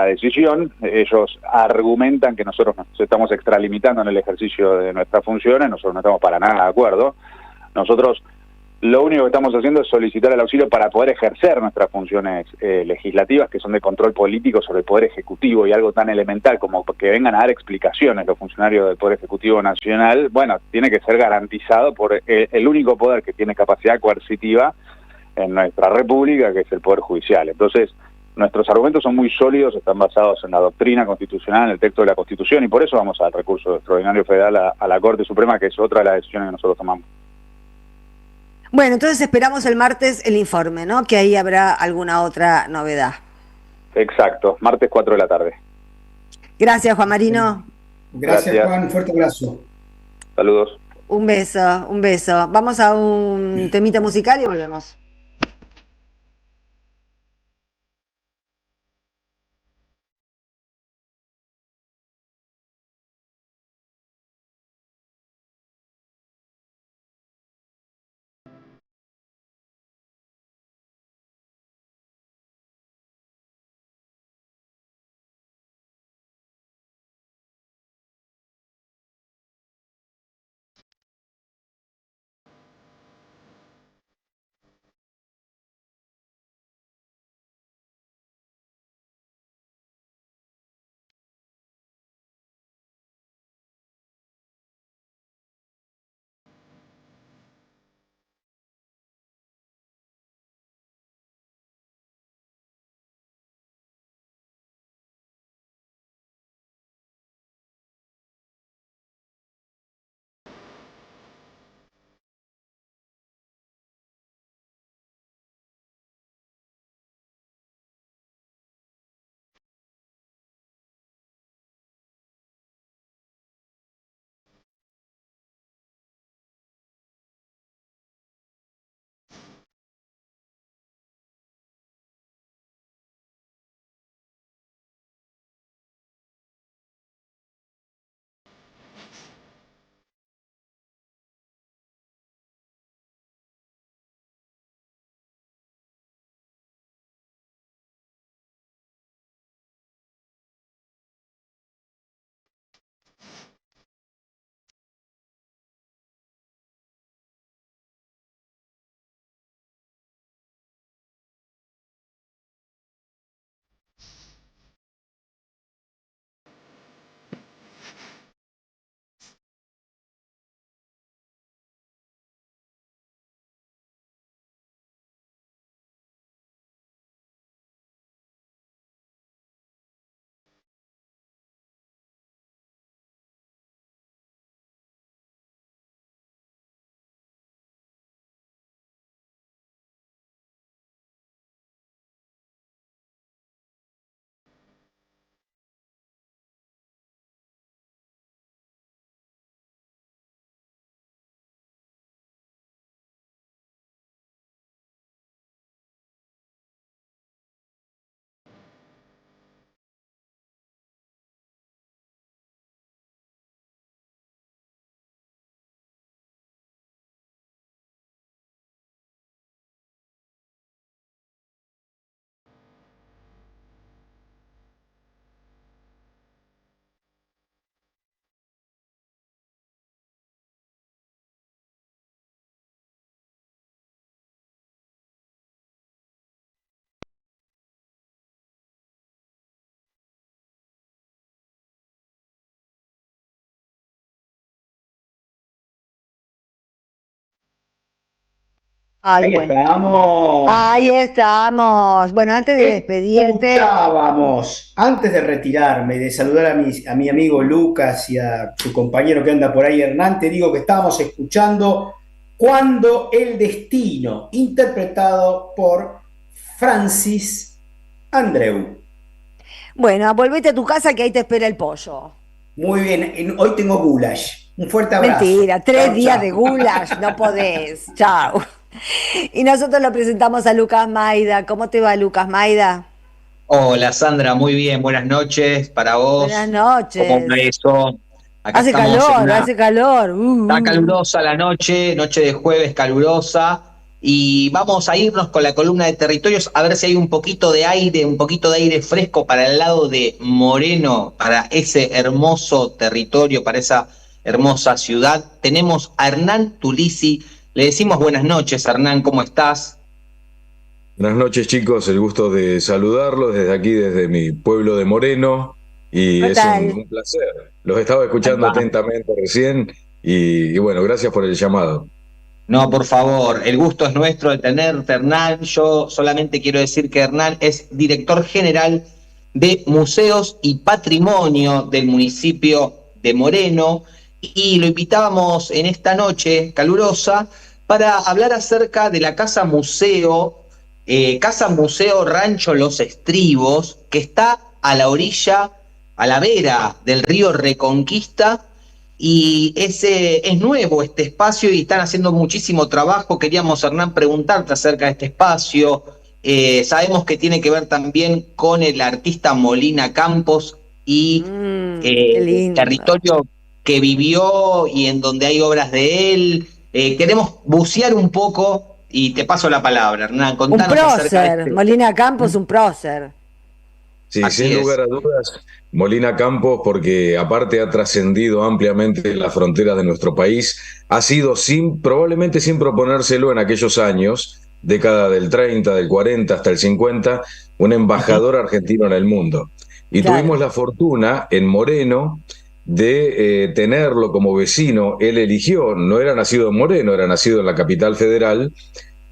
decisión. Ellos argumentan que nosotros nos estamos extralimitando en el ejercicio de nuestras funciones. Nosotros no estamos para nada de acuerdo. Nosotros lo único que estamos haciendo es solicitar el auxilio para poder ejercer nuestras funciones legislativas, que son de control político sobre el Poder Ejecutivo, y algo tan elemental como que vengan a dar explicaciones los funcionarios del Poder Ejecutivo Nacional, bueno, tiene que ser garantizado por el único poder que tiene capacidad coercitiva en nuestra república, que es el Poder Judicial. Entonces, nuestros argumentos son muy sólidos, están basados en la doctrina constitucional, en el texto de la Constitución, y por eso vamos al recurso extraordinario federal a la Corte Suprema, que es otra de las decisiones que nosotros tomamos. Bueno, entonces esperamos el martes el informe, ¿no? Que ahí habrá alguna otra novedad. Exacto, martes 4 de la tarde. Gracias, Juan Marino. Gracias, Juan, fuerte abrazo. Saludos. Un beso. Vamos a un temita musical y volvemos. Ahí estamos. Ahí estamos. Bueno, antes de despedirte. Vamos, antes de retirarme y de saludar a mi amigo Lucas y a su compañero que anda por ahí, Hernán, te digo que estábamos escuchando Cuando el Destino, interpretado por Francis Andreu. Bueno, volvete a tu casa que ahí te espera el pollo. Muy bien, hoy tengo goulash. Un fuerte abrazo. Mentira, 3 Chau, días chau. de goulash, no podés. Chao. Y nosotros lo presentamos a Lucas Maida. ¿Cómo te va, Lucas Maida? Hola Sandra, muy bien, buenas noches para vos. Buenas noches. ¿Cómo va eso? Acá Hace estamos calor, hace calor. Está calurosa la noche de jueves calurosa, y vamos a irnos con la columna de territorios a ver si hay un poquito de aire fresco para el lado de Moreno, para ese hermoso territorio, para esa hermosa ciudad. Tenemos a Hernán Tulisi. Le decimos buenas noches, Hernán, ¿cómo estás? Buenas noches, chicos, el gusto de saludarlos desde aquí, desde mi pueblo de Moreno, y es un placer. Los estaba escuchando atentamente recién y bueno, gracias por el llamado. No, por favor, el gusto es nuestro de tenerte, Hernán. Yo solamente quiero decir que Hernán es director general de Museos y Patrimonio del municipio de Moreno, y lo invitábamos en esta noche calurosa para hablar acerca de la Casa Museo Rancho Los Estribos, que está a la orilla, a la vera del río Reconquista, y es nuevo este espacio y están haciendo muchísimo trabajo. Queríamos, Hernán, preguntarte acerca de este espacio. Sabemos que tiene que ver también con el artista Molina Campos y el territorio que vivió y en donde hay obras de él. Queremos bucear un poco y te paso la palabra, Hernán. Contanos un acerca prócer, Molina Campos, un prócer. Sí, sin lugar a dudas, Molina Campos, porque aparte ha trascendido ampliamente las fronteras de nuestro país, ha sido probablemente sin proponérselo en aquellos años, década del 30, del 40 hasta el 50, un embajador argentino en el mundo. Y tuvimos la fortuna en Moreno de tenerlo como vecino. Él eligió, no era nacido en Moreno, era nacido en la capital federal,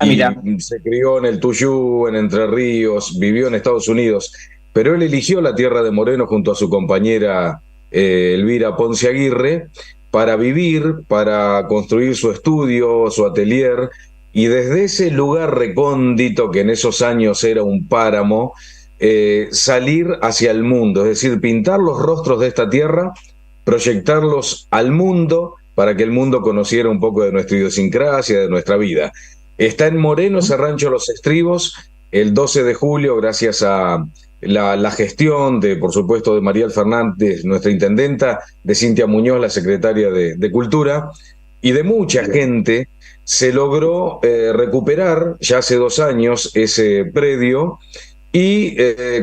y se crió en el Tuyú, en Entre Ríos, vivió en Estados Unidos, pero él eligió la tierra de Moreno junto a su compañera Elvira Ponce Aguirre para vivir, para construir su estudio, su atelier, y desde ese lugar recóndito que en esos años era un páramo, salir hacia el mundo, es decir, pintar los rostros de esta tierra, proyectarlos al mundo para que el mundo conociera un poco de nuestra idiosincrasia, de nuestra vida. Está en Moreno ese Rancho Los Estribos. El 12 de julio, gracias a la gestión de, por supuesto, de Mariel Fernández, nuestra intendenta, de Cintia Muñoz, la secretaria de Cultura, y de mucha gente, se logró recuperar ya hace 2 años ese predio, y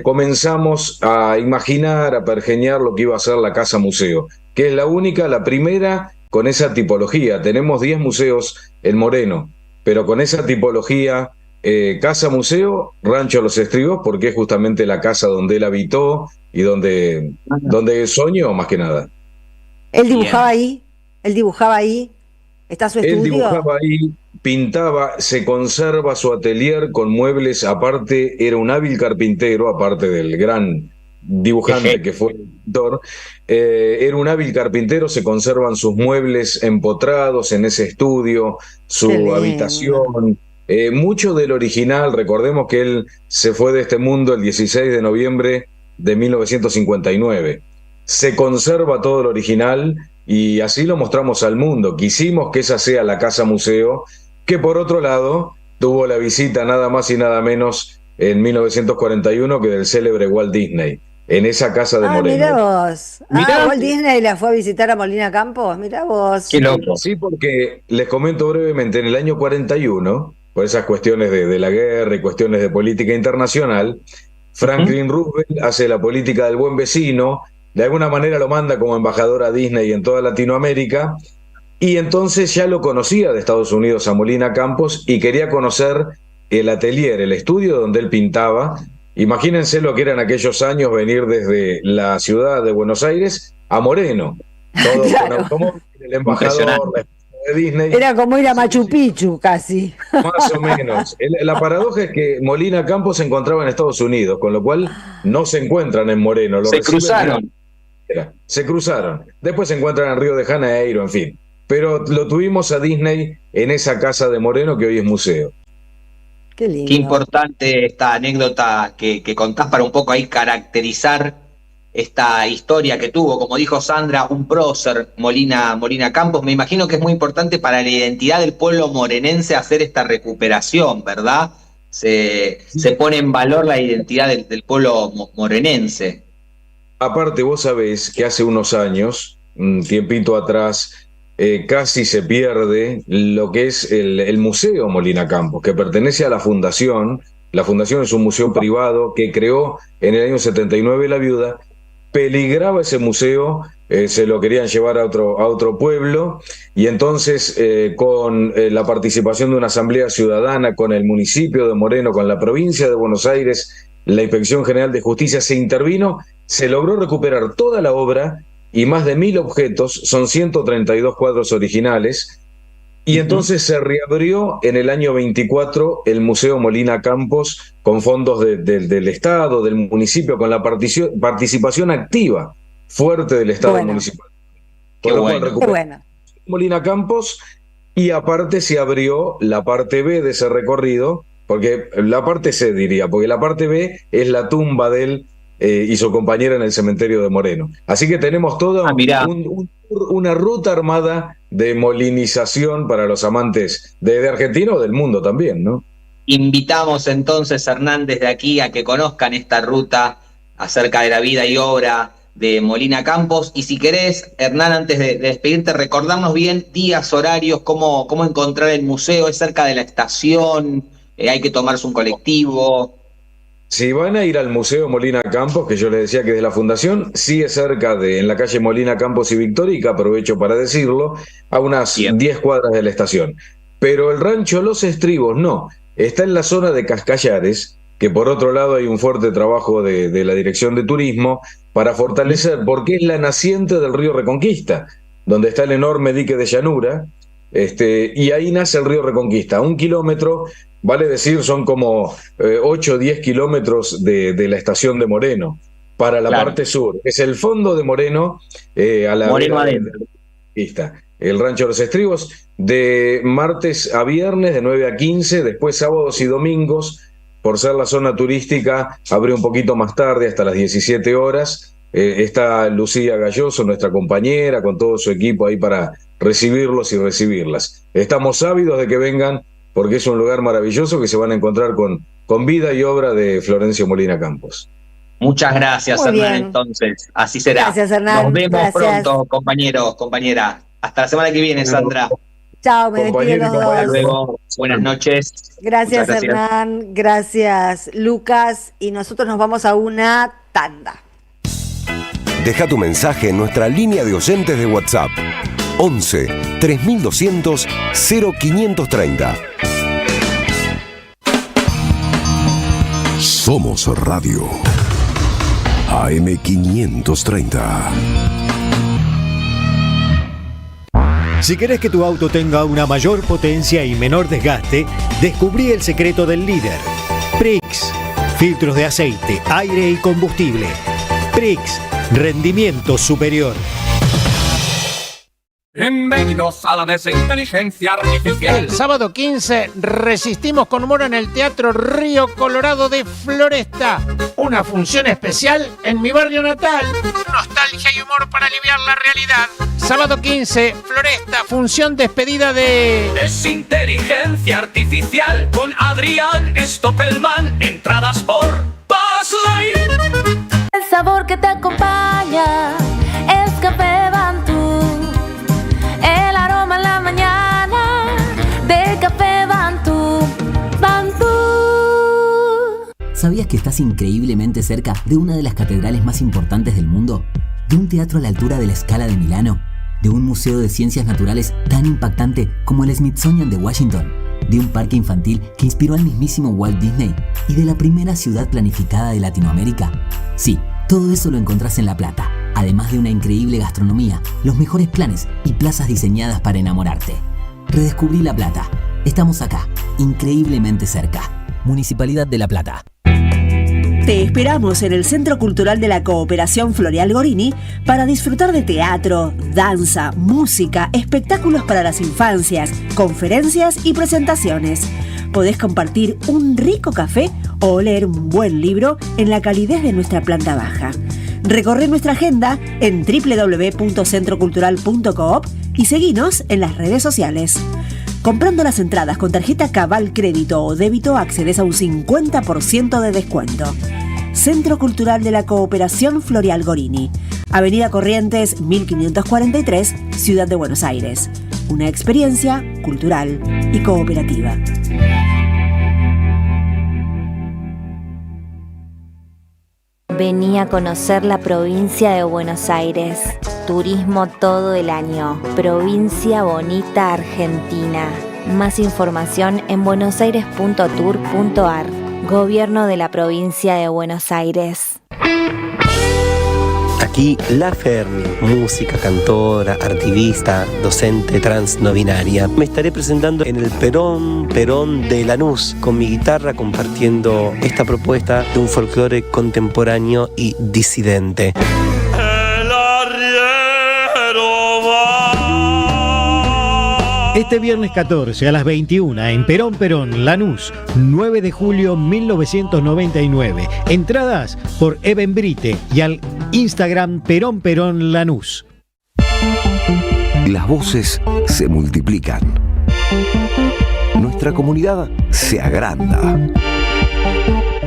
comenzamos a imaginar, a pergeñar lo que iba a ser la Casa Museo, que es la primera con esa tipología. Tenemos 10 museos en Moreno, pero con esa tipología, Casa Museo, Rancho Los Estribos, porque es justamente la casa donde él habitó y donde soñó más que nada. Él dibujaba ahí, está su estudio. Él dibujaba ahí, pintaba, se conserva su atelier con muebles, aparte era un hábil carpintero, aparte del gran dibujante que fue el pintor, era un hábil carpintero, se conservan sus muebles empotrados en ese estudio, su habitación, mucho del original. Recordemos que él se fue de este mundo el 16 de noviembre de 1959. Se conserva todo el original y así lo mostramos al mundo. Quisimos que esa sea la Casa Museo, que por otro lado tuvo la visita nada más y nada menos en 1941 que del célebre Walt Disney, en esa casa de Moreno. Mirá vos. Walt Disney la fue a visitar a Molina Campos, mirá vos. Qué loco. Sí, porque les comento brevemente, en el año 41, por esas cuestiones de la guerra y cuestiones de política internacional, Franklin Roosevelt hace la política del buen vecino, de alguna manera lo manda como embajador a Disney en toda Latinoamérica, y entonces ya lo conocía de Estados Unidos a Molina Campos y quería conocer el atelier, el estudio donde él pintaba. Imagínense lo que era en aquellos años venir desde la ciudad de Buenos Aires a Moreno. Todo como el embajador, la de Disney. Era como ir a Machu Picchu, casi. Más o menos. La paradoja es que Molina Campos se encontraba en Estados Unidos, con lo cual no se encuentran en Moreno. Se cruzaron. Se cruzaron. Después se encuentran en Río de Janeiro, en fin. Pero lo tuvimos a Disney en esa casa de Moreno que hoy es museo. Qué lindo. Qué importante esta anécdota que contás para un poco ahí caracterizar esta historia que tuvo, como dijo Sandra, un prócer, Molina Campos. Me imagino que es muy importante para la identidad del pueblo morenense hacer esta recuperación, ¿verdad? Se pone en valor la identidad del pueblo morenense. Aparte, vos sabés que hace unos años, un tiempito atrás, casi se pierde lo que es el Museo Molina Campos, que pertenece a la Fundación. La Fundación es un museo privado que creó en el año 79 la viuda. Peligraba ese museo, se lo querían llevar a otro pueblo, y entonces con la participación de una asamblea ciudadana, con el municipio de Moreno, con la provincia de Buenos Aires, la Inspección General de Justicia se intervino, se logró recuperar toda la obra y más de 1000 objetos, son 132 cuadros originales, y entonces se reabrió en el año 24 el Museo Molina Campos con fondos del Estado, del municipio, con la participación activa fuerte del Estado municipal. Qué bueno. Molina Campos, y aparte se abrió la parte B de ese recorrido, porque la parte C diría, porque la parte B es la tumba de él y su compañera en el cementerio de Moreno. Así que tenemos toda una ruta armada de molinización para los amantes de Argentina o del mundo también, ¿no? Invitamos entonces, Hernán, desde aquí a que conozcan esta ruta acerca de la vida y obra de Molina Campos. Y si querés, Hernán, antes de despedirte, recordarnos bien días, horarios, cómo encontrar el museo. ¿Es cerca de la estación? ¿Hay que tomarse un colectivo? Si van a ir al Museo Molina Campos, que yo les decía que es de la Fundación, sí es cerca en la calle Molina Campos y Victórica, aprovecho para decirlo, a unas 10 cuadras de la estación. Pero el rancho Los Estribos no, está en la zona de Cascallares, que por otro lado hay un fuerte trabajo de la Dirección de Turismo para fortalecer, porque es la naciente del río Reconquista, donde está el enorme dique de llanura, y ahí nace el río Reconquista, 1 kilómetro. Vale decir, son como 8 o 10 kilómetros de la estación de Moreno, para la parte sur. Es el fondo de Moreno, a la Moreno adentro. El rancho Los Estribos, de martes a viernes, de 9 a 15, después sábados y domingos, por ser la zona turística, abre un poquito más tarde, hasta las 17 horas. Está Lucía Galloso, nuestra compañera, con todo su equipo ahí para recibirlos y recibirlas. Estamos ávidos de que vengan, porque es un lugar maravilloso que se van a encontrar con vida y obra de Florencio Molina Campos. Muchas gracias, Muy Hernán, bien. Entonces. Así será. Gracias, Hernán. Nos vemos Gracias. pronto, compañeros, compañera. Hasta la semana que viene, Sandra. Chao, me despido los Hasta dos. luego. Buenas noches. Gracias, Muchas gracias. Hernán. Gracias, Lucas. Y nosotros nos vamos a una tanda. Deja tu mensaje en nuestra línea de oyentes de WhatsApp. 11 3200 0530. Somos Radio AM530. Si querés que tu auto tenga una mayor potencia y menor desgaste, descubrí el secreto del líder. Prix, filtros de aceite, aire y combustible. Prix, rendimiento superior. Bienvenidos a la desinteligencia artificial. El sábado 15 resistimos con humor en el Teatro Río Colorado de Floresta. Una función especial en mi barrio natal. Nostalgia y humor para aliviar la realidad. Sábado 15, Floresta, función despedida de... Desinteligencia artificial con Adrián Stoppelman. Entradas por Buzzline. El sabor que te acompaña es Café Bantú. El aroma en la mañana de Café Bantú. Bantú. ¿Sabías que estás increíblemente cerca de una de las catedrales más importantes del mundo? ¿De un teatro a la altura de la Scala de Milano? ¿De un museo de ciencias naturales tan impactante como el Smithsonian de Washington? ¿De un parque infantil que inspiró al mismísimo Walt Disney? ¿Y de la primera ciudad planificada de Latinoamérica? Sí, todo eso lo encontrás en La Plata, además de una increíble gastronomía, los mejores planes y plazas diseñadas para enamorarte. Redescubrí La Plata. Estamos acá, increíblemente cerca. Municipalidad de La Plata. Te esperamos en el Centro Cultural de la Cooperación Floreal Gorini para disfrutar de teatro, danza, música, espectáculos para las infancias, conferencias y presentaciones. Podés compartir un rico café o leer un buen libro en la calidez de nuestra planta baja. Recorre nuestra agenda en www.centrocultural.coop y seguinos en las redes sociales. Comprando las entradas con tarjeta Cabal Crédito o Débito accedes a un 50% de descuento. Centro Cultural de la Cooperación Floreal Gorini, Avenida Corrientes 1543, Ciudad de Buenos Aires. Una experiencia cultural y cooperativa. Vení a conocer la provincia de Buenos Aires. Turismo todo el año. Provincia Bonita, Argentina. Más información en buenosaires.tour.ar. Gobierno de la provincia de Buenos Aires. Aquí La Ferni, música, cantora, activista, docente trans no binaria. Me estaré presentando en el Perón de Lanús con mi guitarra compartiendo esta propuesta de un folclore contemporáneo y disidente. Este viernes 14 a las 21 en Perón, Lanús, 9 de julio 1999. Entradas por Eventbrite y al Instagram Perón Lanús. Las voces se multiplican. Nuestra comunidad se agranda.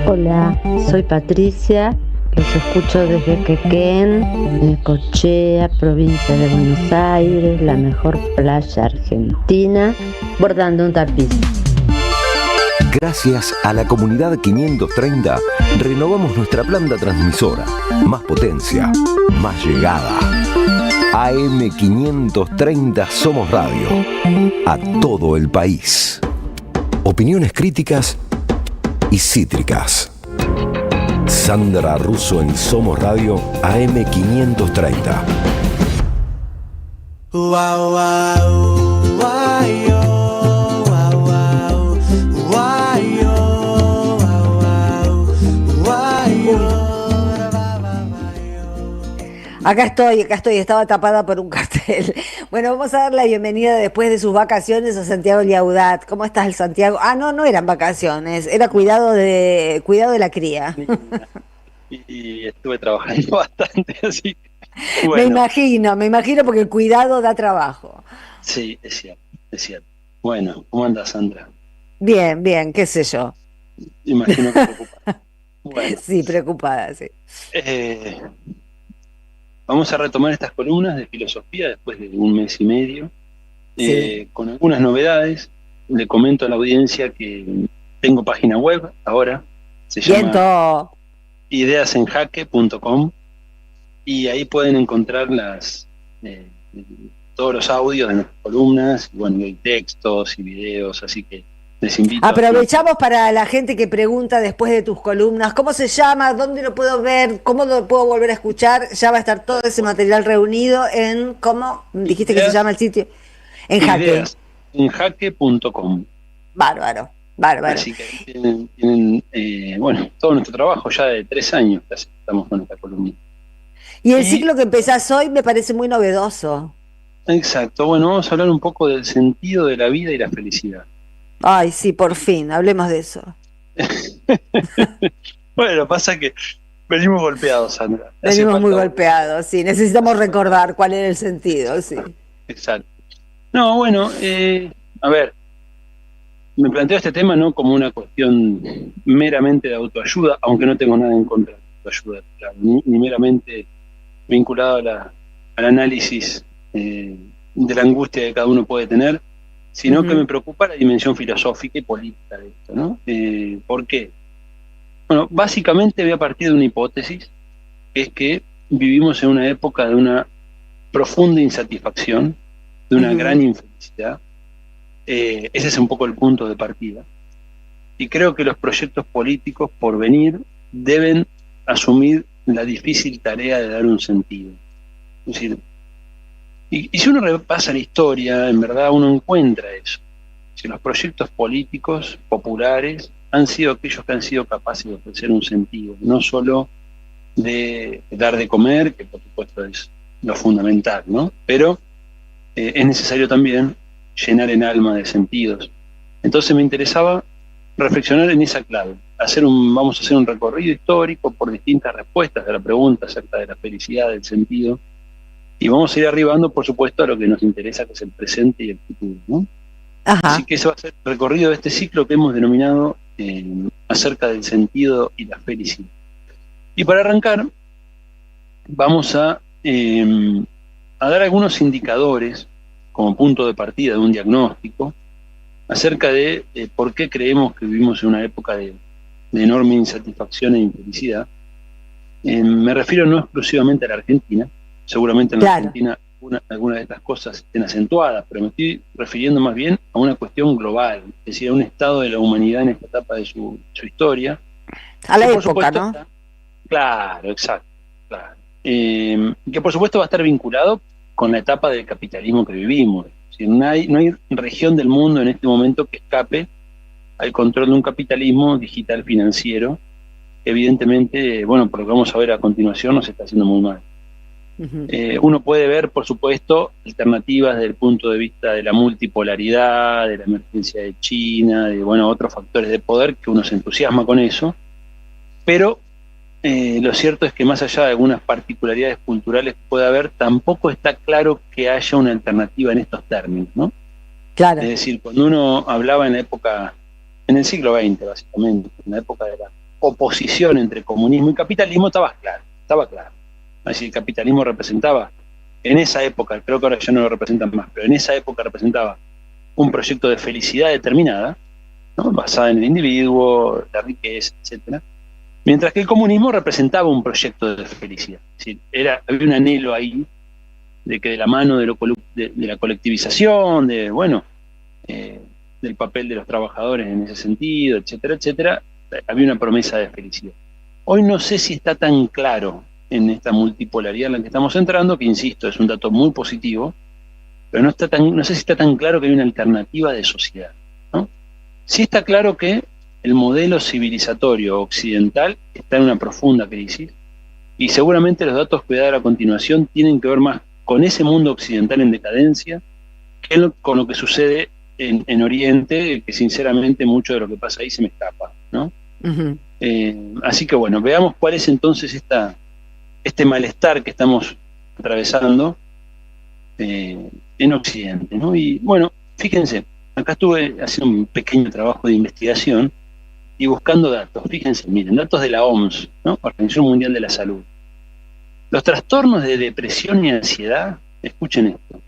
Hola, soy Patricia. Los escucho desde Quequén, Necochea, provincia de Buenos Aires, la mejor playa argentina, bordando un tapiz. Gracias a la comunidad 530, renovamos nuestra planta transmisora. Más potencia, más llegada. AM530 Somos Radio. A todo el país. Opiniones críticas y cítricas. Sandra Russo en Somos Radio AM530. Acá estoy, estaba tapada por un cartel. Bueno, vamos a dar la bienvenida después de sus vacaciones a Santiago Liaudat. ¿Cómo estás, Santiago? Ah, no eran vacaciones, era cuidado de la cría. Y estuve trabajando bastante, así que, bueno. Me imagino porque el cuidado da trabajo. Sí, es cierto. Bueno, ¿cómo andas, Sandra? Bien, qué sé yo. Imagino que preocupada. Bueno. Sí, preocupada, sí. Vamos a retomar estas columnas de filosofía después de un mes y medio, Sí. con algunas novedades. Le comento a la audiencia que tengo página web ahora, se llama ideasenjaque.com, y ahí pueden encontrar todos los audios de nuestras columnas, y bueno, hay textos y videos, así que les invito. Aprovechamos para la gente que pregunta después de tus columnas, ¿cómo se llama? ¿Dónde lo puedo ver? ¿Cómo lo puedo volver a escuchar? Ya va a estar todo ese material reunido en, ¿cómo dijiste que se llama el sitio? En Jaque. Ideasenjaque.com. Bárbaro. Así que tienen bueno, todo nuestro trabajo ya de 3 años que estamos con esta columna. Y el ciclo que empezás hoy me parece muy novedoso. Exacto, bueno, vamos a hablar un poco del sentido de la vida y la felicidad. Ay, sí, por fin, hablemos de eso. Bueno, pasa que venimos golpeados, Sandra. Venimos muy golpeados, sí, necesitamos recordar cuál era el sentido, sí. Exacto. No, bueno, a ver, me planteo este tema no como una cuestión meramente de autoayuda, aunque no tengo nada en contra de autoayuda, claro, ni meramente vinculado al análisis de la angustia que cada uno puede tener, sino que me preocupa la dimensión filosófica y política de esto, ¿no? ¿Por qué? Bueno, básicamente voy a partir de una hipótesis, que es que vivimos en una época de una profunda insatisfacción, de una gran infelicidad. Ese es un poco el punto de partida. Y creo que los proyectos políticos por venir deben asumir la difícil tarea de dar un sentido. Es decir, Y si uno repasa la historia, en verdad uno encuentra eso. Si los proyectos políticos populares han sido aquellos que han sido capaces de ofrecer un sentido, no solo de dar de comer, que por supuesto es lo fundamental, ¿no? Pero es necesario también llenar el alma de sentidos. Entonces me interesaba reflexionar en esa clave, vamos a hacer un recorrido histórico por distintas respuestas a la pregunta acerca de la felicidad, del sentido, y vamos a ir arribando, por supuesto, a lo que nos interesa, que es el presente y el futuro, ¿no? Ajá. Así que ese va a ser el recorrido de este ciclo que hemos denominado acerca del sentido y la felicidad. Y para arrancar, vamos a dar algunos indicadores como punto de partida de un diagnóstico acerca de por qué creemos que vivimos en una época de enorme insatisfacción e infelicidad. Me refiero no exclusivamente a la Argentina, seguramente en la Argentina algunas de estas cosas estén acentuadas, pero me estoy refiriendo más bien a una cuestión global, es decir, a un estado de la humanidad en esta etapa de su historia. A la por época, supuesto, ¿no? Claro, exacto. Claro. Que por supuesto va a estar vinculado con la etapa del capitalismo que vivimos. Es decir, no hay región del mundo en este momento que escape al control de un capitalismo digital financiero, que evidentemente, bueno, por lo que vamos a ver a continuación, nos está haciendo muy mal. Uno puede ver, por supuesto, alternativas desde el punto de vista de la multipolaridad, de la emergencia de China, de otros factores de poder, que uno se entusiasma con eso, pero lo cierto es que más allá de algunas particularidades culturales que pueda haber, tampoco está claro que haya una alternativa en estos términos, ¿no? Claro. Es decir, cuando uno hablaba en el siglo XX, básicamente, en la época de la oposición entre comunismo y capitalismo, estaba claro. Es decir, el capitalismo representaba, en esa época, creo que ahora ya no lo representan más, pero en esa época representaba un proyecto de felicidad determinada, ¿no? Basada en el individuo, la riqueza, etcétera. Mientras que el comunismo representaba un proyecto de felicidad. Es decir, había un anhelo ahí de que de la mano de la colectivización, del papel de los trabajadores en ese sentido, etcétera, etcétera, había una promesa de felicidad. Hoy no sé si está tan claro en esta multipolaridad en la que estamos entrando, que insisto, es un dato muy positivo, pero no sé si está tan claro que hay una alternativa de sociedad, ¿no? Sí está claro que el modelo civilizatorio occidental está en una profunda crisis, y seguramente los datos que voy a dar a continuación tienen que ver más con ese mundo occidental en decadencia que con lo que sucede en Oriente, que sinceramente mucho de lo que pasa ahí se me escapa, ¿no? Así que veamos cuál es entonces este malestar que estamos atravesando en Occidente, ¿no? Y fíjense, acá estuve haciendo un pequeño trabajo de investigación y buscando datos. Fíjense, miren, datos de la OMS, ¿no? Organización Mundial de la Salud. Los trastornos de depresión y ansiedad, escuchen esto,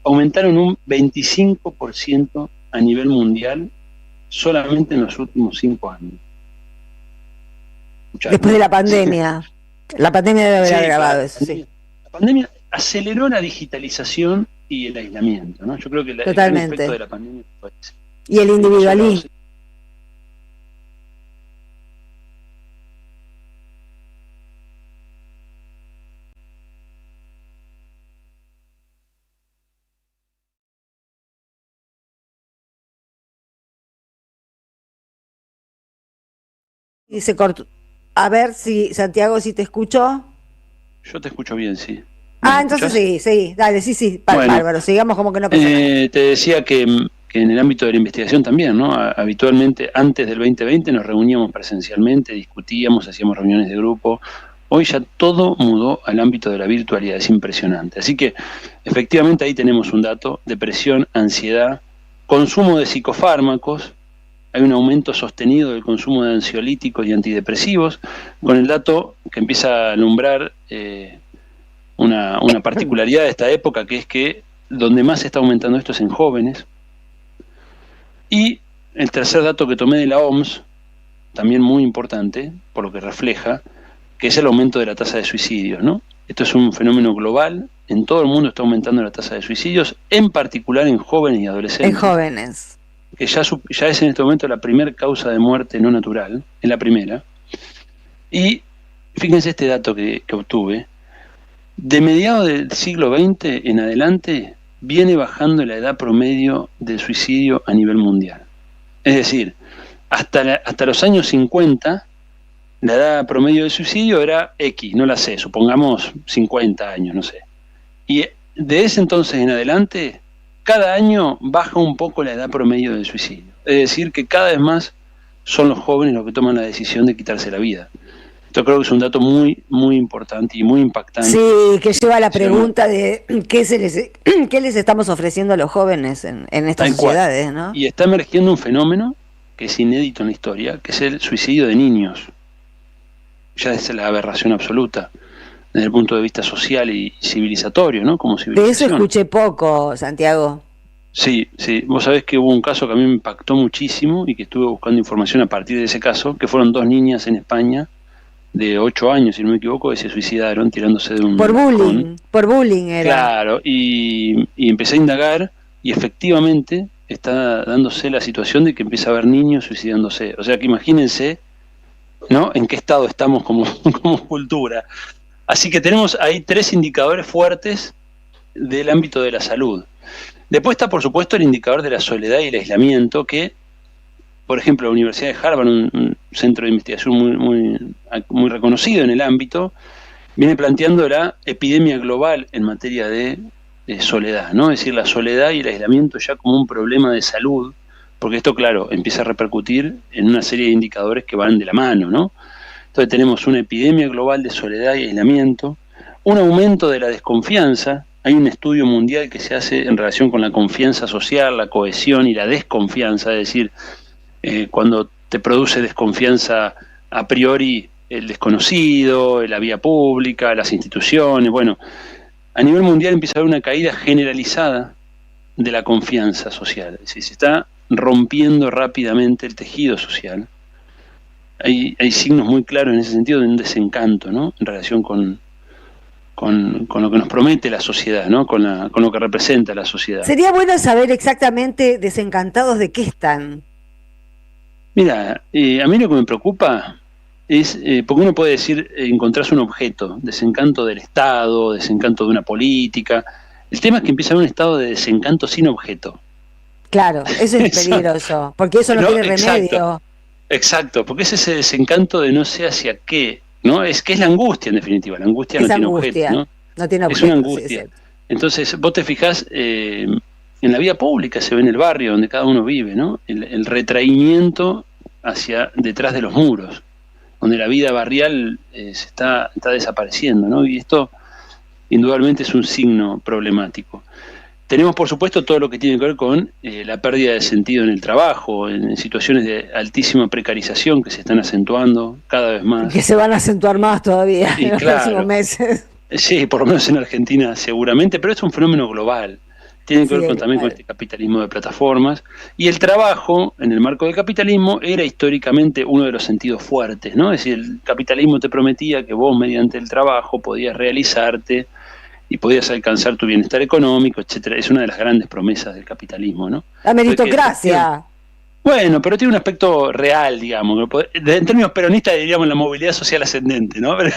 aumentaron un 25% a nivel mundial solamente en los últimos 5 años. Después de la pandemia. La pandemia debe haber agravado eso, sí. La pandemia aceleró la digitalización y el aislamiento, ¿no? Yo creo que el efecto de la pandemia fue ese. Y el individualismo. Y se cortó. A ver si, Santiago, si te escucho. Yo te escucho bien, sí. Entonces sí, dale, sí, bárbaro, sigamos como que no pasa nada. Te decía que en el ámbito de la investigación también, ¿no? Habitualmente, antes del 2020 nos reuníamos presencialmente, discutíamos, hacíamos reuniones de grupo. Hoy ya todo mudó al ámbito de la virtualidad, es impresionante. Así que, efectivamente, ahí tenemos un dato: depresión, ansiedad, consumo de psicofármacos. Hay un aumento sostenido del consumo de ansiolíticos y antidepresivos, con el dato que empieza a alumbrar una particularidad de esta época, que es que donde más se está aumentando esto es en jóvenes. Y el tercer dato que tomé de la OMS, también muy importante, por lo que refleja, que es el aumento de la tasa de suicidios, ¿no? Esto es un fenómeno global, en todo el mundo está aumentando la tasa de suicidios, en particular en jóvenes y adolescentes. En jóvenes. Que ya es en este momento la primera causa de muerte no natural, es la primera. Y fíjense este dato que obtuve: De mediados del siglo XX en adelante viene bajando la edad promedio del suicidio a nivel mundial. Es decir, hasta los años 50, la edad promedio del suicidio era X, no la sé, supongamos 50 años, no sé. Y de ese entonces en adelante, cada año baja un poco la edad promedio del suicidio. Es decir, que cada vez más son los jóvenes los que toman la decisión de quitarse la vida. Esto creo que es un dato muy, muy importante y muy impactante. Sí, que lleva a la pregunta de qué les estamos ofreciendo a los jóvenes en estas Tal cual. sociedades, ¿no? Y está emergiendo un fenómeno que es inédito en la historia, que es el suicidio de niños. Ya es la aberración absoluta desde el punto de vista social y civilizatorio, ¿no? Como De eso civilización. escuché poco, Santiago. Sí, sí. Vos sabés que hubo un caso que a mí me impactó muchísimo y que estuve buscando información a partir de ese caso, que fueron 2 niñas en España de 8 años, si no me equivoco, que se suicidaron tirándose de un Por balcón. bullying era. Claro, y empecé a indagar y efectivamente está dándose la situación de que empieza a haber niños suicidándose. O sea que imagínense, ¿no?, en qué estado estamos como cultura. Así que tenemos ahí 3 indicadores fuertes del ámbito de la salud. Después está, por supuesto, el indicador de la soledad y el aislamiento, que, por ejemplo, la Universidad de Harvard, un centro de investigación muy reconocido en el ámbito, viene planteando la epidemia global en materia de soledad, ¿no? Es decir, la soledad y el aislamiento ya como un problema de salud, porque esto, claro, empieza a repercutir en una serie de indicadores que van de la mano, ¿no? Entonces tenemos una epidemia global de soledad y aislamiento, un aumento de la desconfianza. Hay un estudio mundial que se hace en relación con la confianza social, la cohesión y la desconfianza, es decir, cuando te produce desconfianza a priori el desconocido, la vía pública, las instituciones. Bueno, a nivel mundial empieza a haber una caída generalizada de la confianza social, es decir, se está rompiendo rápidamente el tejido social. Hay signos muy claros en ese sentido de un desencanto, ¿no?, en relación con lo que nos promete la sociedad, ¿no?, con lo que representa la sociedad. Sería bueno saber exactamente desencantados de qué están. Mira, a mí lo que me preocupa es, porque uno puede decir, encontrarse un objeto, desencanto del Estado, desencanto de una política. El tema es que empieza a haber un estado de desencanto sin objeto. Claro, eso es peligroso, porque eso no tiene remedio. Exacto, porque es ese desencanto de no sé hacia qué, ¿no? Es que es la angustia, en definitiva. La angustia no tiene objeto, ¿no? No tiene objeto. Es una angustia. Sí. Entonces, vos te fijás, en la vía pública se ve en el barrio donde cada uno vive, ¿no? El retraimiento hacia detrás de los muros, donde la vida barrial está desapareciendo, ¿no? Y esto indudablemente es un signo problemático. Tenemos, por supuesto, todo lo que tiene que ver con la pérdida de sentido en el trabajo, en situaciones de altísima precarización que se están acentuando cada vez más. Que se van a acentuar más todavía en los próximos meses. Sí, por lo menos en Argentina seguramente, pero es un fenómeno global. Tiene que ver también con este capitalismo de plataformas. Y el trabajo, en el marco del capitalismo, era históricamente uno de los sentidos fuertes, ¿no? Es decir, el capitalismo te prometía que vos, mediante el trabajo, podías realizarte y podías alcanzar tu bienestar económico, etcétera. Es una de las grandes promesas del capitalismo, ¿no? La meritocracia. Bueno, pero tiene un aspecto real, digamos. En términos peronistas diríamos la movilidad social ascendente, ¿no? Pero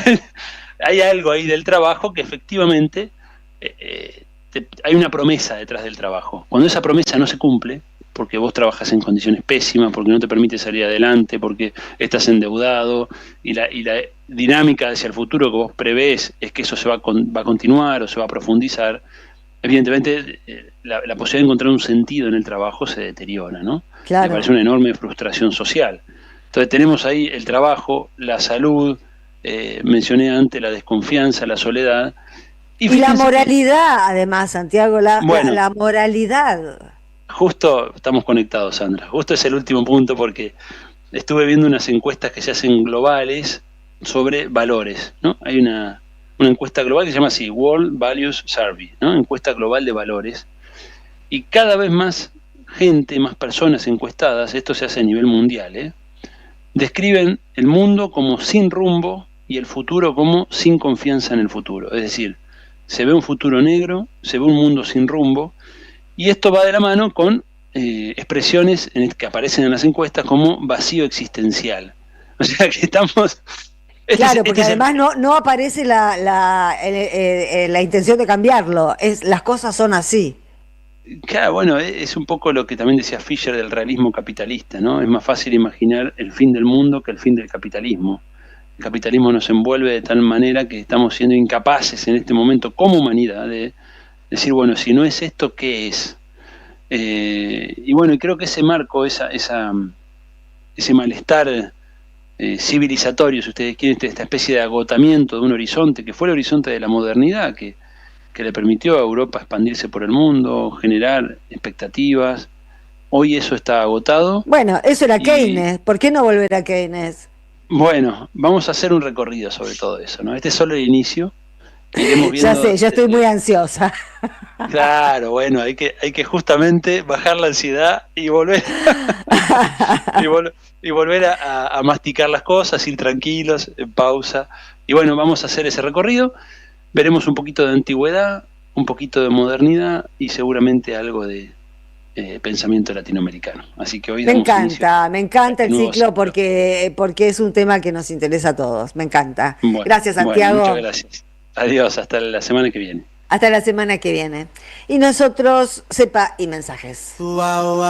hay algo ahí del trabajo que efectivamente hay una promesa detrás del trabajo. Cuando esa promesa no se cumple, porque vos trabajas en condiciones pésimas, porque no te permite salir adelante, porque estás endeudado, y la dinámica hacia el futuro que vos prevés es que eso se va a continuar o se va a profundizar, evidentemente la posibilidad de encontrar un sentido en el trabajo se deteriora, ¿no? Claro. Me parece una enorme frustración social. Entonces tenemos ahí el trabajo, la salud, mencioné antes la desconfianza, la soledad. Y la moralidad, además, Santiago, la moralidad. Justo estamos conectados, Sandra. Justo es el último punto porque estuve viendo unas encuestas que se hacen globales sobre valores, ¿no? Hay una encuesta global que se llama así, World Values Survey, ¿no? Encuesta global de valores. Y cada vez más gente, más personas encuestadas, esto se hace a nivel mundial, describen el mundo como sin rumbo y el futuro como sin confianza en el futuro. Es decir, se ve un futuro negro, se ve un mundo sin rumbo, y esto va de la mano con expresiones que aparecen en las encuestas como vacío existencial. O sea que estamos Claro, porque además no aparece la intención de cambiarlo. Las cosas son así. Claro, bueno, es un poco lo que también decía Fisher del realismo capitalista, ¿no? Es más fácil imaginar el fin del mundo que el fin del capitalismo. El capitalismo nos envuelve de tal manera que estamos siendo incapaces en este momento como humanidad de decir, bueno, si no es esto, ¿qué es? Y bueno, y creo que ese marco, ese malestar civilizatorio, si ustedes quieren, esta especie de agotamiento de un horizonte, que fue el horizonte de la modernidad, que le permitió a Europa expandirse por el mundo, generar expectativas. Hoy eso está agotado. Bueno, eso era Keynes. ¿Por qué no volver a Keynes? Bueno, vamos a hacer un recorrido sobre todo eso, ¿no? Este es solo el inicio. Iremos viendo, ya sé, yo estoy muy ansiosa. Claro, bueno, hay que justamente bajar la ansiedad y volver y volver a masticar las cosas, ir tranquilos, en pausa. Y bueno, vamos a hacer ese recorrido. Veremos un poquito de antigüedad, un poquito de modernidad y seguramente algo de pensamiento latinoamericano. Así que hoy me encanta el ciclo porque es un tema que nos interesa a todos. Me encanta. Bueno, gracias, Santiago. Bueno, muchas gracias. Adiós, hasta la semana que viene. Hasta la semana que viene. Y nosotros, Cepa y mensajes. Jugo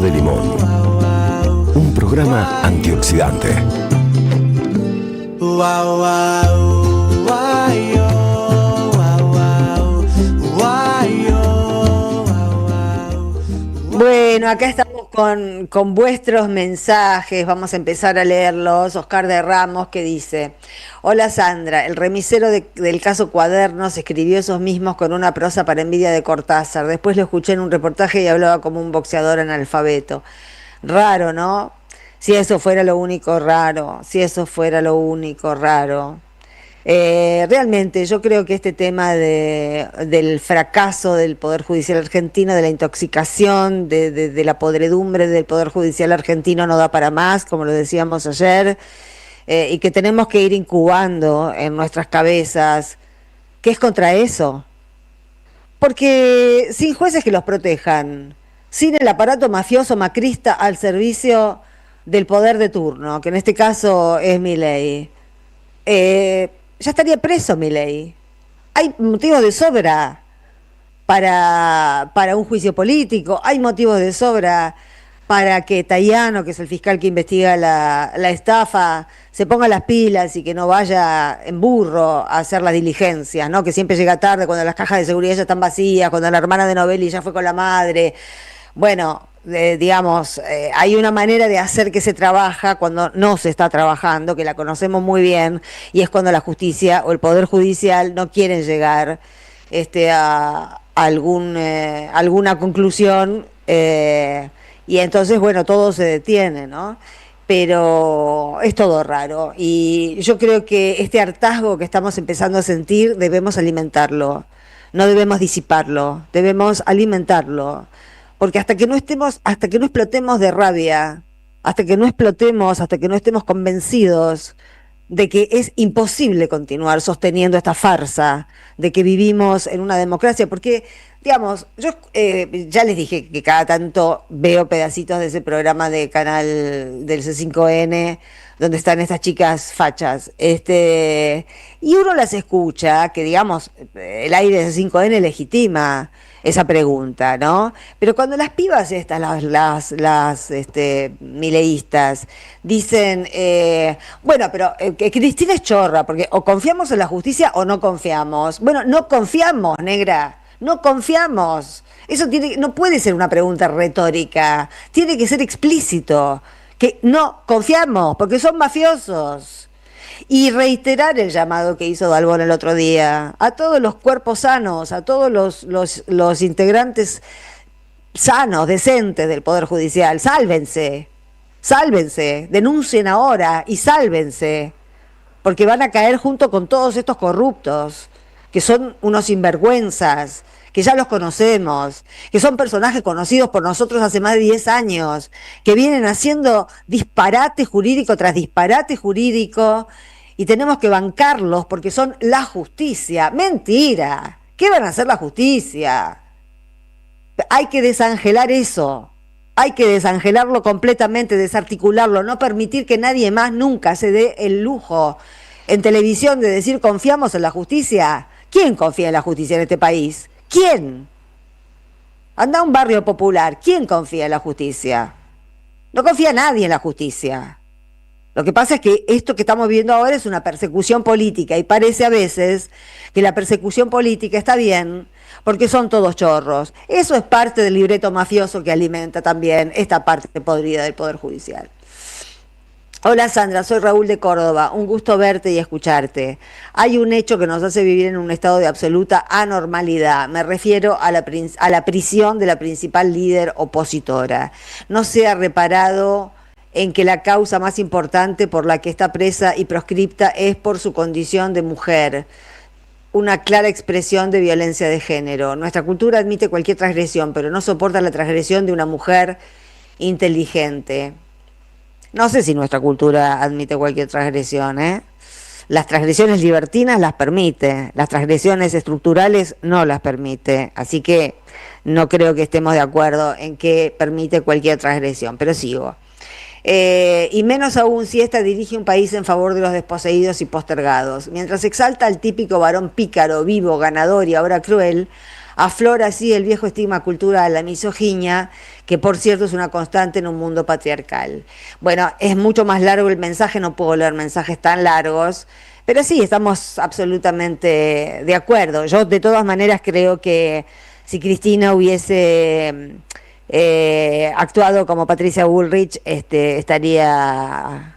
de limón. Un programa antioxidante. Bueno, acá estamos con vuestros mensajes, vamos a empezar a leerlos. Oscar de Ramos, que dice: hola Sandra, el remisero del caso Cuadernos escribió esos mismos con una prosa para envidia de Cortázar. Después lo escuché en un reportaje y hablaba como un boxeador analfabeto. Raro, ¿no? Si eso fuera lo único raro, realmente yo creo que este tema del fracaso del Poder Judicial argentino, de la intoxicación, de la podredumbre del Poder Judicial argentino no da para más, como lo decíamos ayer, y que tenemos que ir incubando en nuestras cabezas qué es contra eso. Porque sin jueces que los protejan, sin el aparato mafioso macrista al servicio del poder de turno, que en este caso es Milei, ya estaría preso Milei. Hay motivos de sobra para un juicio político, hay motivos de sobra para que Tayano, que es el fiscal que investiga la estafa, se ponga las pilas y que no vaya en burro a hacer las diligencias, ¿no? Que siempre llega tarde, cuando las cajas de seguridad ya están vacías, cuando la hermana de Novelli ya fue con la madre. Bueno, hay una manera de hacer que se trabaja cuando no se está trabajando, que la conocemos muy bien, y es cuando la justicia o el Poder Judicial no quieren llegar a alguna conclusión, y entonces, bueno, todo se detiene, ¿no? Pero es todo raro, y yo creo que este hartazgo que estamos empezando a sentir debemos alimentarlo, no debemos disiparlo, debemos alimentarlo. Porque hasta que no explotemos de rabia, hasta que no estemos convencidos de que es imposible continuar sosteniendo esta farsa de que vivimos en una democracia, porque, digamos, yo ya les dije que cada tanto veo pedacitos de ese programa de canal del C5N, donde están estas chicas fachas, y uno las escucha, que digamos, el aire de C5N legitima esa pregunta, ¿no? Pero cuando las pibas estas, las mileístas, dicen, bueno, pero que Cristina es chorra, porque o confiamos en la justicia o no confiamos. Bueno, no confiamos, negra, no confiamos. Eso no puede ser una pregunta retórica, tiene que ser explícito, que no confiamos, porque son mafiosos. Y reiterar el llamado que hizo Dalbón el otro día a todos los cuerpos sanos, a todos los integrantes sanos, decentes del Poder Judicial. Sálvense, denuncien ahora y sálvense, porque van a caer junto con todos estos corruptos, que son unos sinvergüenzas, que ya los conocemos, que son personajes conocidos por nosotros hace más de 10 años, que vienen haciendo disparate jurídico tras disparate jurídico, y tenemos que bancarlos porque son la justicia. ¡Mentira! ¿Qué van a hacer la justicia? Hay que desangelar eso. hay que desangelarlo completamente, desarticularlo, no permitir que nadie más nunca se dé el lujo en televisión de decir confiamos en la justicia. ¿Quién confía en la justicia en este país? ¿Quién? Anda a un barrio popular, ¿quién confía en la justicia? No confía nadie en la justicia. Lo que pasa es que esto que estamos viendo ahora es una persecución política y parece a veces que la persecución política está bien porque son todos chorros. Eso es parte del libreto mafioso que alimenta también esta parte podrida del Poder Judicial. Hola Sandra, soy Raúl de Córdoba, un gusto verte y escucharte. Hay un hecho que nos hace vivir en un estado de absoluta anormalidad. Me refiero a la prisión de la principal líder opositora. No se ha reparado en que la causa más importante por la que está presa y proscripta es por su condición de mujer. Una clara expresión de violencia de género. Nuestra cultura admite cualquier transgresión, pero no soporta la transgresión de una mujer inteligente. No sé si nuestra cultura admite cualquier transgresión, ¿eh? Las transgresiones libertinas las permite, las transgresiones estructurales no las permite, así que no creo que estemos de acuerdo en que permite cualquier transgresión, pero sigo. Y menos aún si ésta dirige un país en favor de los desposeídos y postergados. Mientras exalta al típico varón pícaro, vivo, ganador y ahora cruel, aflora así el viejo estigma cultural, la misoginia, que por cierto es una constante en un mundo patriarcal. Bueno, es mucho más largo el mensaje, no puedo leer mensajes tan largos, pero sí, estamos absolutamente de acuerdo. Yo de todas maneras creo que si Cristina hubiese actuado como Patricia Bullrich, estaría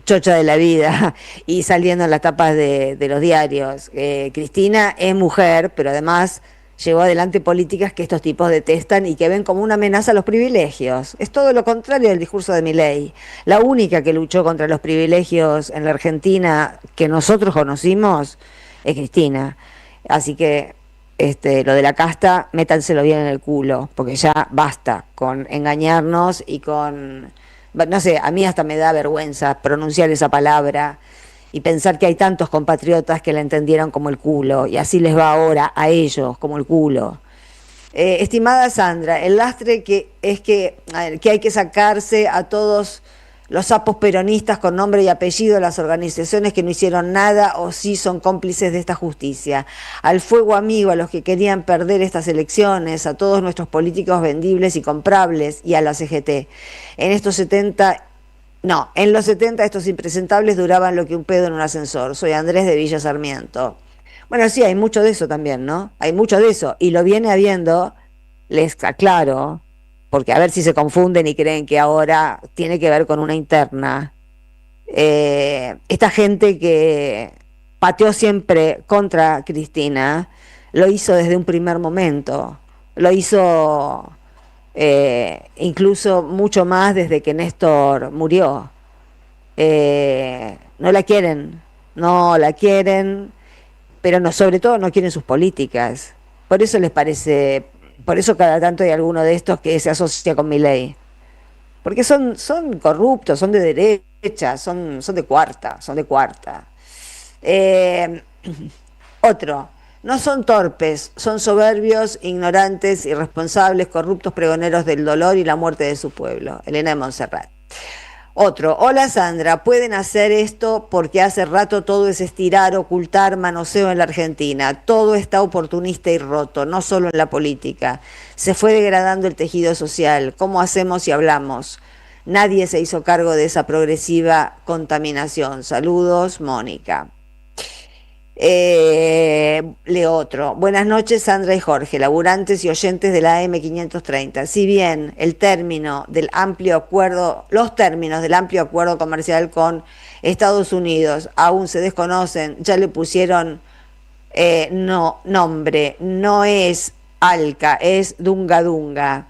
chocha de la vida y saliendo en las tapas de los diarios. Cristina es mujer, pero además llevó adelante políticas que estos tipos detestan y que ven como una amenaza a los privilegios. Es todo lo contrario del discurso de Milei. La única que luchó contra los privilegios en la Argentina que nosotros conocimos es Cristina. Así que lo de la casta, métanselo bien en el culo, porque ya basta con engañarnos y con... No sé, a mí hasta me da vergüenza pronunciar esa palabra y pensar que hay tantos compatriotas que la entendieron como el culo, y así les va ahora a ellos como el culo. Estimada Sandra, el lastre que hay que sacarse a todos los sapos peronistas con nombre y apellido, las organizaciones que no hicieron nada o sí son cómplices de esta justicia. Al fuego amigo, a los que querían perder estas elecciones, a todos nuestros políticos vendibles y comprables y a la CGT. En los 70 estos impresentables duraban lo que un pedo en un ascensor. Soy Andrés de Villa Sarmiento. Bueno, sí, hay mucho de eso también, ¿no? Hay mucho de eso. Y lo viene habiendo, les aclaro, porque a ver si se confunden y creen que ahora tiene que ver con una interna. Esta gente que pateó siempre contra Cristina, lo hizo desde un primer momento. Lo hizo... incluso mucho más desde que Néstor murió. No la quieren, pero no, sobre todo no quieren sus políticas. Por eso les parece, por eso cada tanto hay alguno de estos que se asocia con Milei. Porque son corruptos, son de derecha, son de cuarta. Otro. No son torpes, son soberbios, ignorantes, irresponsables, corruptos pregoneros del dolor y la muerte de su pueblo. Elena de Montserrat. Otro. Hola Sandra, pueden hacer esto porque hace rato todo es estirar, ocultar, manoseo en la Argentina. Todo está oportunista y roto, no solo en la política. Se fue degradando el tejido social. ¿Cómo hacemos si hablamos? Nadie se hizo cargo de esa progresiva contaminación. Saludos, Mónica. Leo otro. Buenas noches, Sandra y Jorge, laburantes y oyentes de la AM530. Si bien los términos del amplio acuerdo comercial con Estados Unidos aún se desconocen, ya le pusieron nombre, no es ALCA, es Dunga Dunga.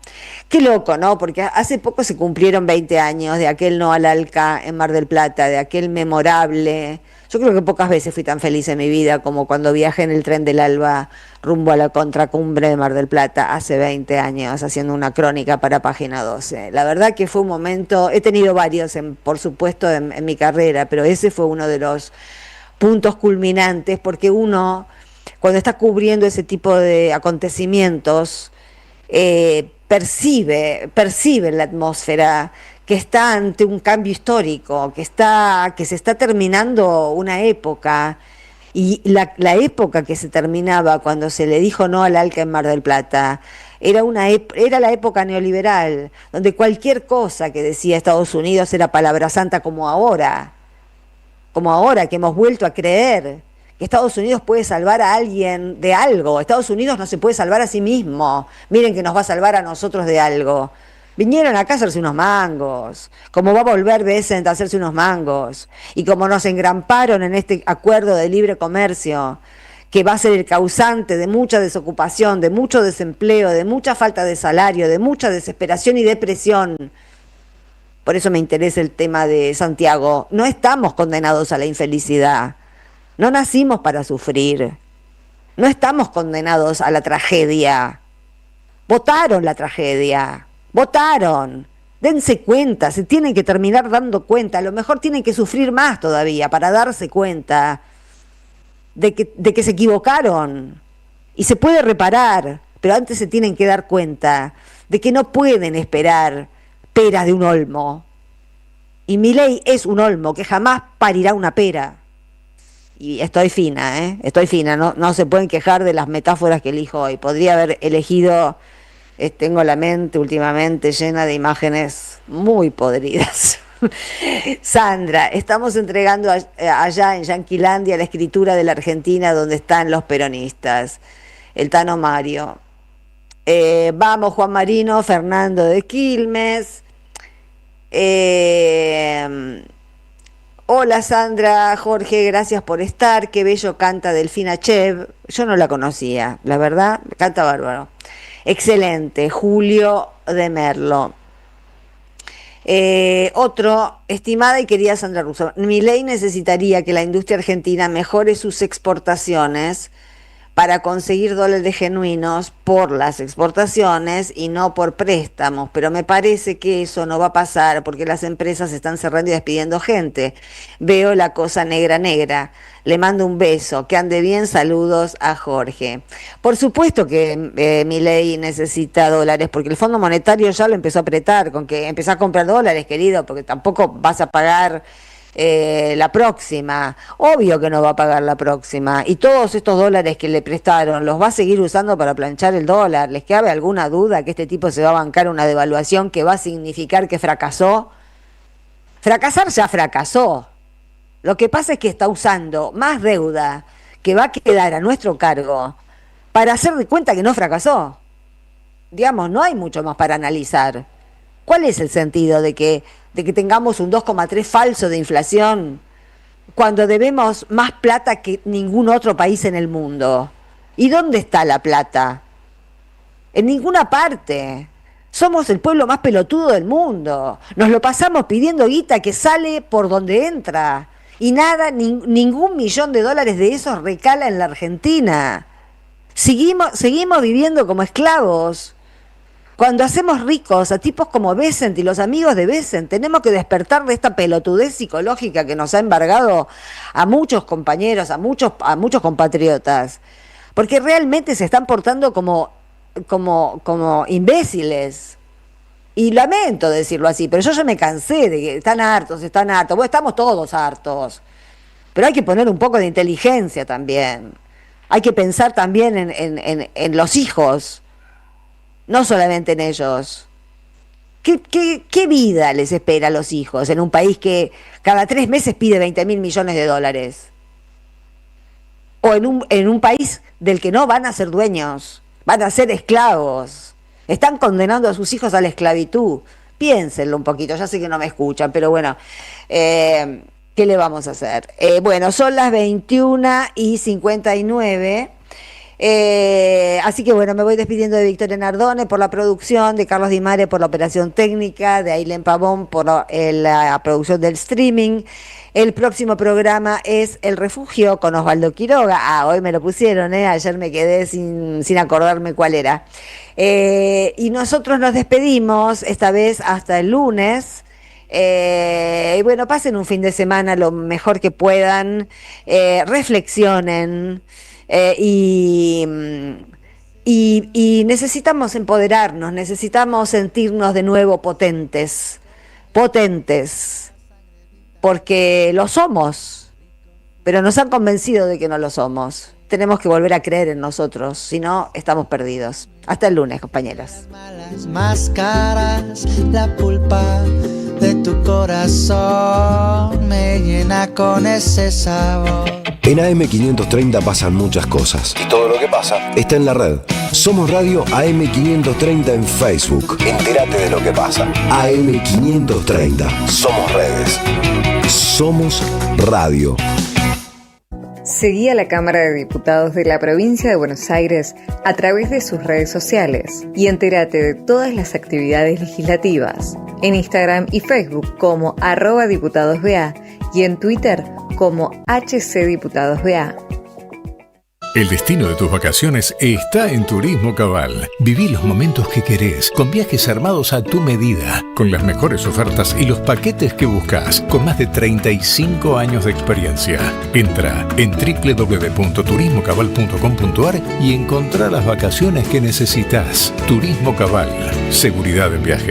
Qué loco, ¿no? Porque hace poco se cumplieron 20 años de aquel no al ALCA en Mar del Plata, de aquel memorable. Yo creo que pocas veces fui tan feliz en mi vida como cuando viajé en el tren del Alba rumbo a la contracumbre de Mar del Plata hace 20 años, haciendo una crónica para Página 12. La verdad que fue un momento, he tenido varios, por supuesto, en mi carrera, pero ese fue uno de los puntos culminantes, porque uno, cuando está cubriendo ese tipo de acontecimientos, percibe la atmósfera, que está ante un cambio histórico, que se está terminando una época, y la época que se terminaba cuando se le dijo no al ALCA en Mar del Plata, era la época neoliberal, donde cualquier cosa que decía Estados Unidos era palabra santa, como ahora que hemos vuelto a creer que Estados Unidos puede salvar a alguien de algo. Estados Unidos no se puede salvar a sí mismo. Miren que nos va a salvar a nosotros de algo. Vinieron acá a hacerse unos mangos, como va a volver Bessent a hacerse unos mangos, y como nos engramparon en este acuerdo de libre comercio, que va a ser el causante de mucha desocupación, de mucho desempleo, de mucha falta de salario, de mucha desesperación y depresión. Por eso me interesa el tema de Santiago. No estamos condenados a la infelicidad. No nacimos para sufrir. No estamos condenados a la tragedia. Votaron la tragedia. Votaron. Dense cuenta, se tienen que terminar dando cuenta. A lo mejor tienen que sufrir más todavía para darse cuenta de que se equivocaron. Y se puede reparar, pero antes se tienen que dar cuenta de que no pueden esperar peras de un olmo. Y Milei es un olmo que jamás parirá una pera. Y estoy fina, no se pueden quejar de las metáforas que elijo hoy. Podría haber elegido, tengo la mente últimamente llena de imágenes muy podridas. Sandra, estamos entregando allá en Yanquilandia la escritura de la Argentina donde están los peronistas. El Tano Mario. Vamos, Juan Marino, Fernando de Quilmes. Hola Sandra, Jorge, gracias por estar. Qué bello canta Delfina Chev. Yo no la conocía, la verdad, canta bárbaro. Excelente, Julio de Merlo. Otro, estimada y querida Sandra Russo, Milei necesitaría que la industria argentina mejore sus exportaciones para conseguir dólares genuinos por las exportaciones y no por préstamos, pero me parece que eso no va a pasar porque las empresas están cerrando y despidiendo gente. Veo la cosa negra. Le mando un beso, que ande bien, saludos a Jorge. Por supuesto que Milei necesita dólares, porque el Fondo Monetario ya lo empezó a apretar, con que empezó a comprar dólares, querido, porque tampoco vas a pagar la próxima. Obvio que no va a pagar la próxima. Y todos estos dólares que le prestaron, los va a seguir usando para planchar el dólar. ¿Les cabe alguna duda que este tipo se va a bancar una devaluación que va a significar que fracasó? Fracasar ya fracasó. Lo que pasa es que está usando más deuda que va a quedar a nuestro cargo para hacer de cuenta que no fracasó. Digamos, no hay mucho más para analizar. ¿Cuál es el sentido de que tengamos un 2,3 falso de inflación cuando debemos más plata que ningún otro país en el mundo? ¿Y dónde está la plata? En ninguna parte. Somos el pueblo más pelotudo del mundo. Nos lo pasamos pidiendo guita que sale por donde entra. Y nada, ningún millón de dólares de esos recala en la Argentina. Seguimos viviendo como esclavos. Cuando hacemos ricos a tipos como Bessent y los amigos de Bessent, tenemos que despertar de esta pelotudez psicológica que nos ha embargado a muchos compañeros, a muchos compatriotas. Porque realmente se están portando como imbéciles. Y lamento decirlo así, pero yo ya me cansé de que están hartos. Bueno, estamos todos hartos. Pero hay que poner un poco de inteligencia también. Hay que pensar también en los hijos, no solamente en ellos. ¿Qué vida les espera a los hijos en un país que cada 3 meses pide 20.000 millones de dólares? O en un país del que no van a ser dueños, van a ser esclavos. Están condenando a sus hijos a la esclavitud. Piénsenlo un poquito, ya sé que no me escuchan, pero bueno, ¿qué le vamos a hacer? Bueno, son las 21:59. Así que bueno, me voy despidiendo de Victoria Nardone por la producción, de Carlos Di Mare por la operación técnica, de Ailén Pavón por la producción del streaming. El próximo programa es El Refugio con Osvaldo Quiroga. Hoy me lo pusieron, ayer me quedé sin acordarme cuál era. Y nosotros nos despedimos esta vez hasta el lunes. Y bueno, pasen un fin de semana lo mejor que puedan, reflexionen y Y necesitamos empoderarnos, necesitamos sentirnos de nuevo potentes, porque lo somos, pero nos han convencido de que no lo somos. Tenemos que volver a creer en nosotros, si no, estamos perdidos. Hasta el lunes, compañeros. Las máscaras, la pulpa de tu corazón me llena con ese sabor. En AM530 pasan muchas cosas. Y todo lo que pasa está en la red. Somos Radio AM530 en Facebook. Entérate de lo que pasa. AM530. Somos redes. Somos radio. Seguí a la Cámara de Diputados de la Provincia de Buenos Aires a través de sus redes sociales y entérate de todas las actividades legislativas. En Instagram y Facebook como @diputadosBA y en Twitter como HCDiputadosBA. El destino de tus vacaciones está en Turismo Cabal. Viví los momentos que querés, con viajes armados a tu medida, con las mejores ofertas y los paquetes que buscas, con más de 35 años de experiencia. Entra en www.turismocabal.com.ar y encontrá las vacaciones que necesitas. Turismo Cabal, seguridad en viaje.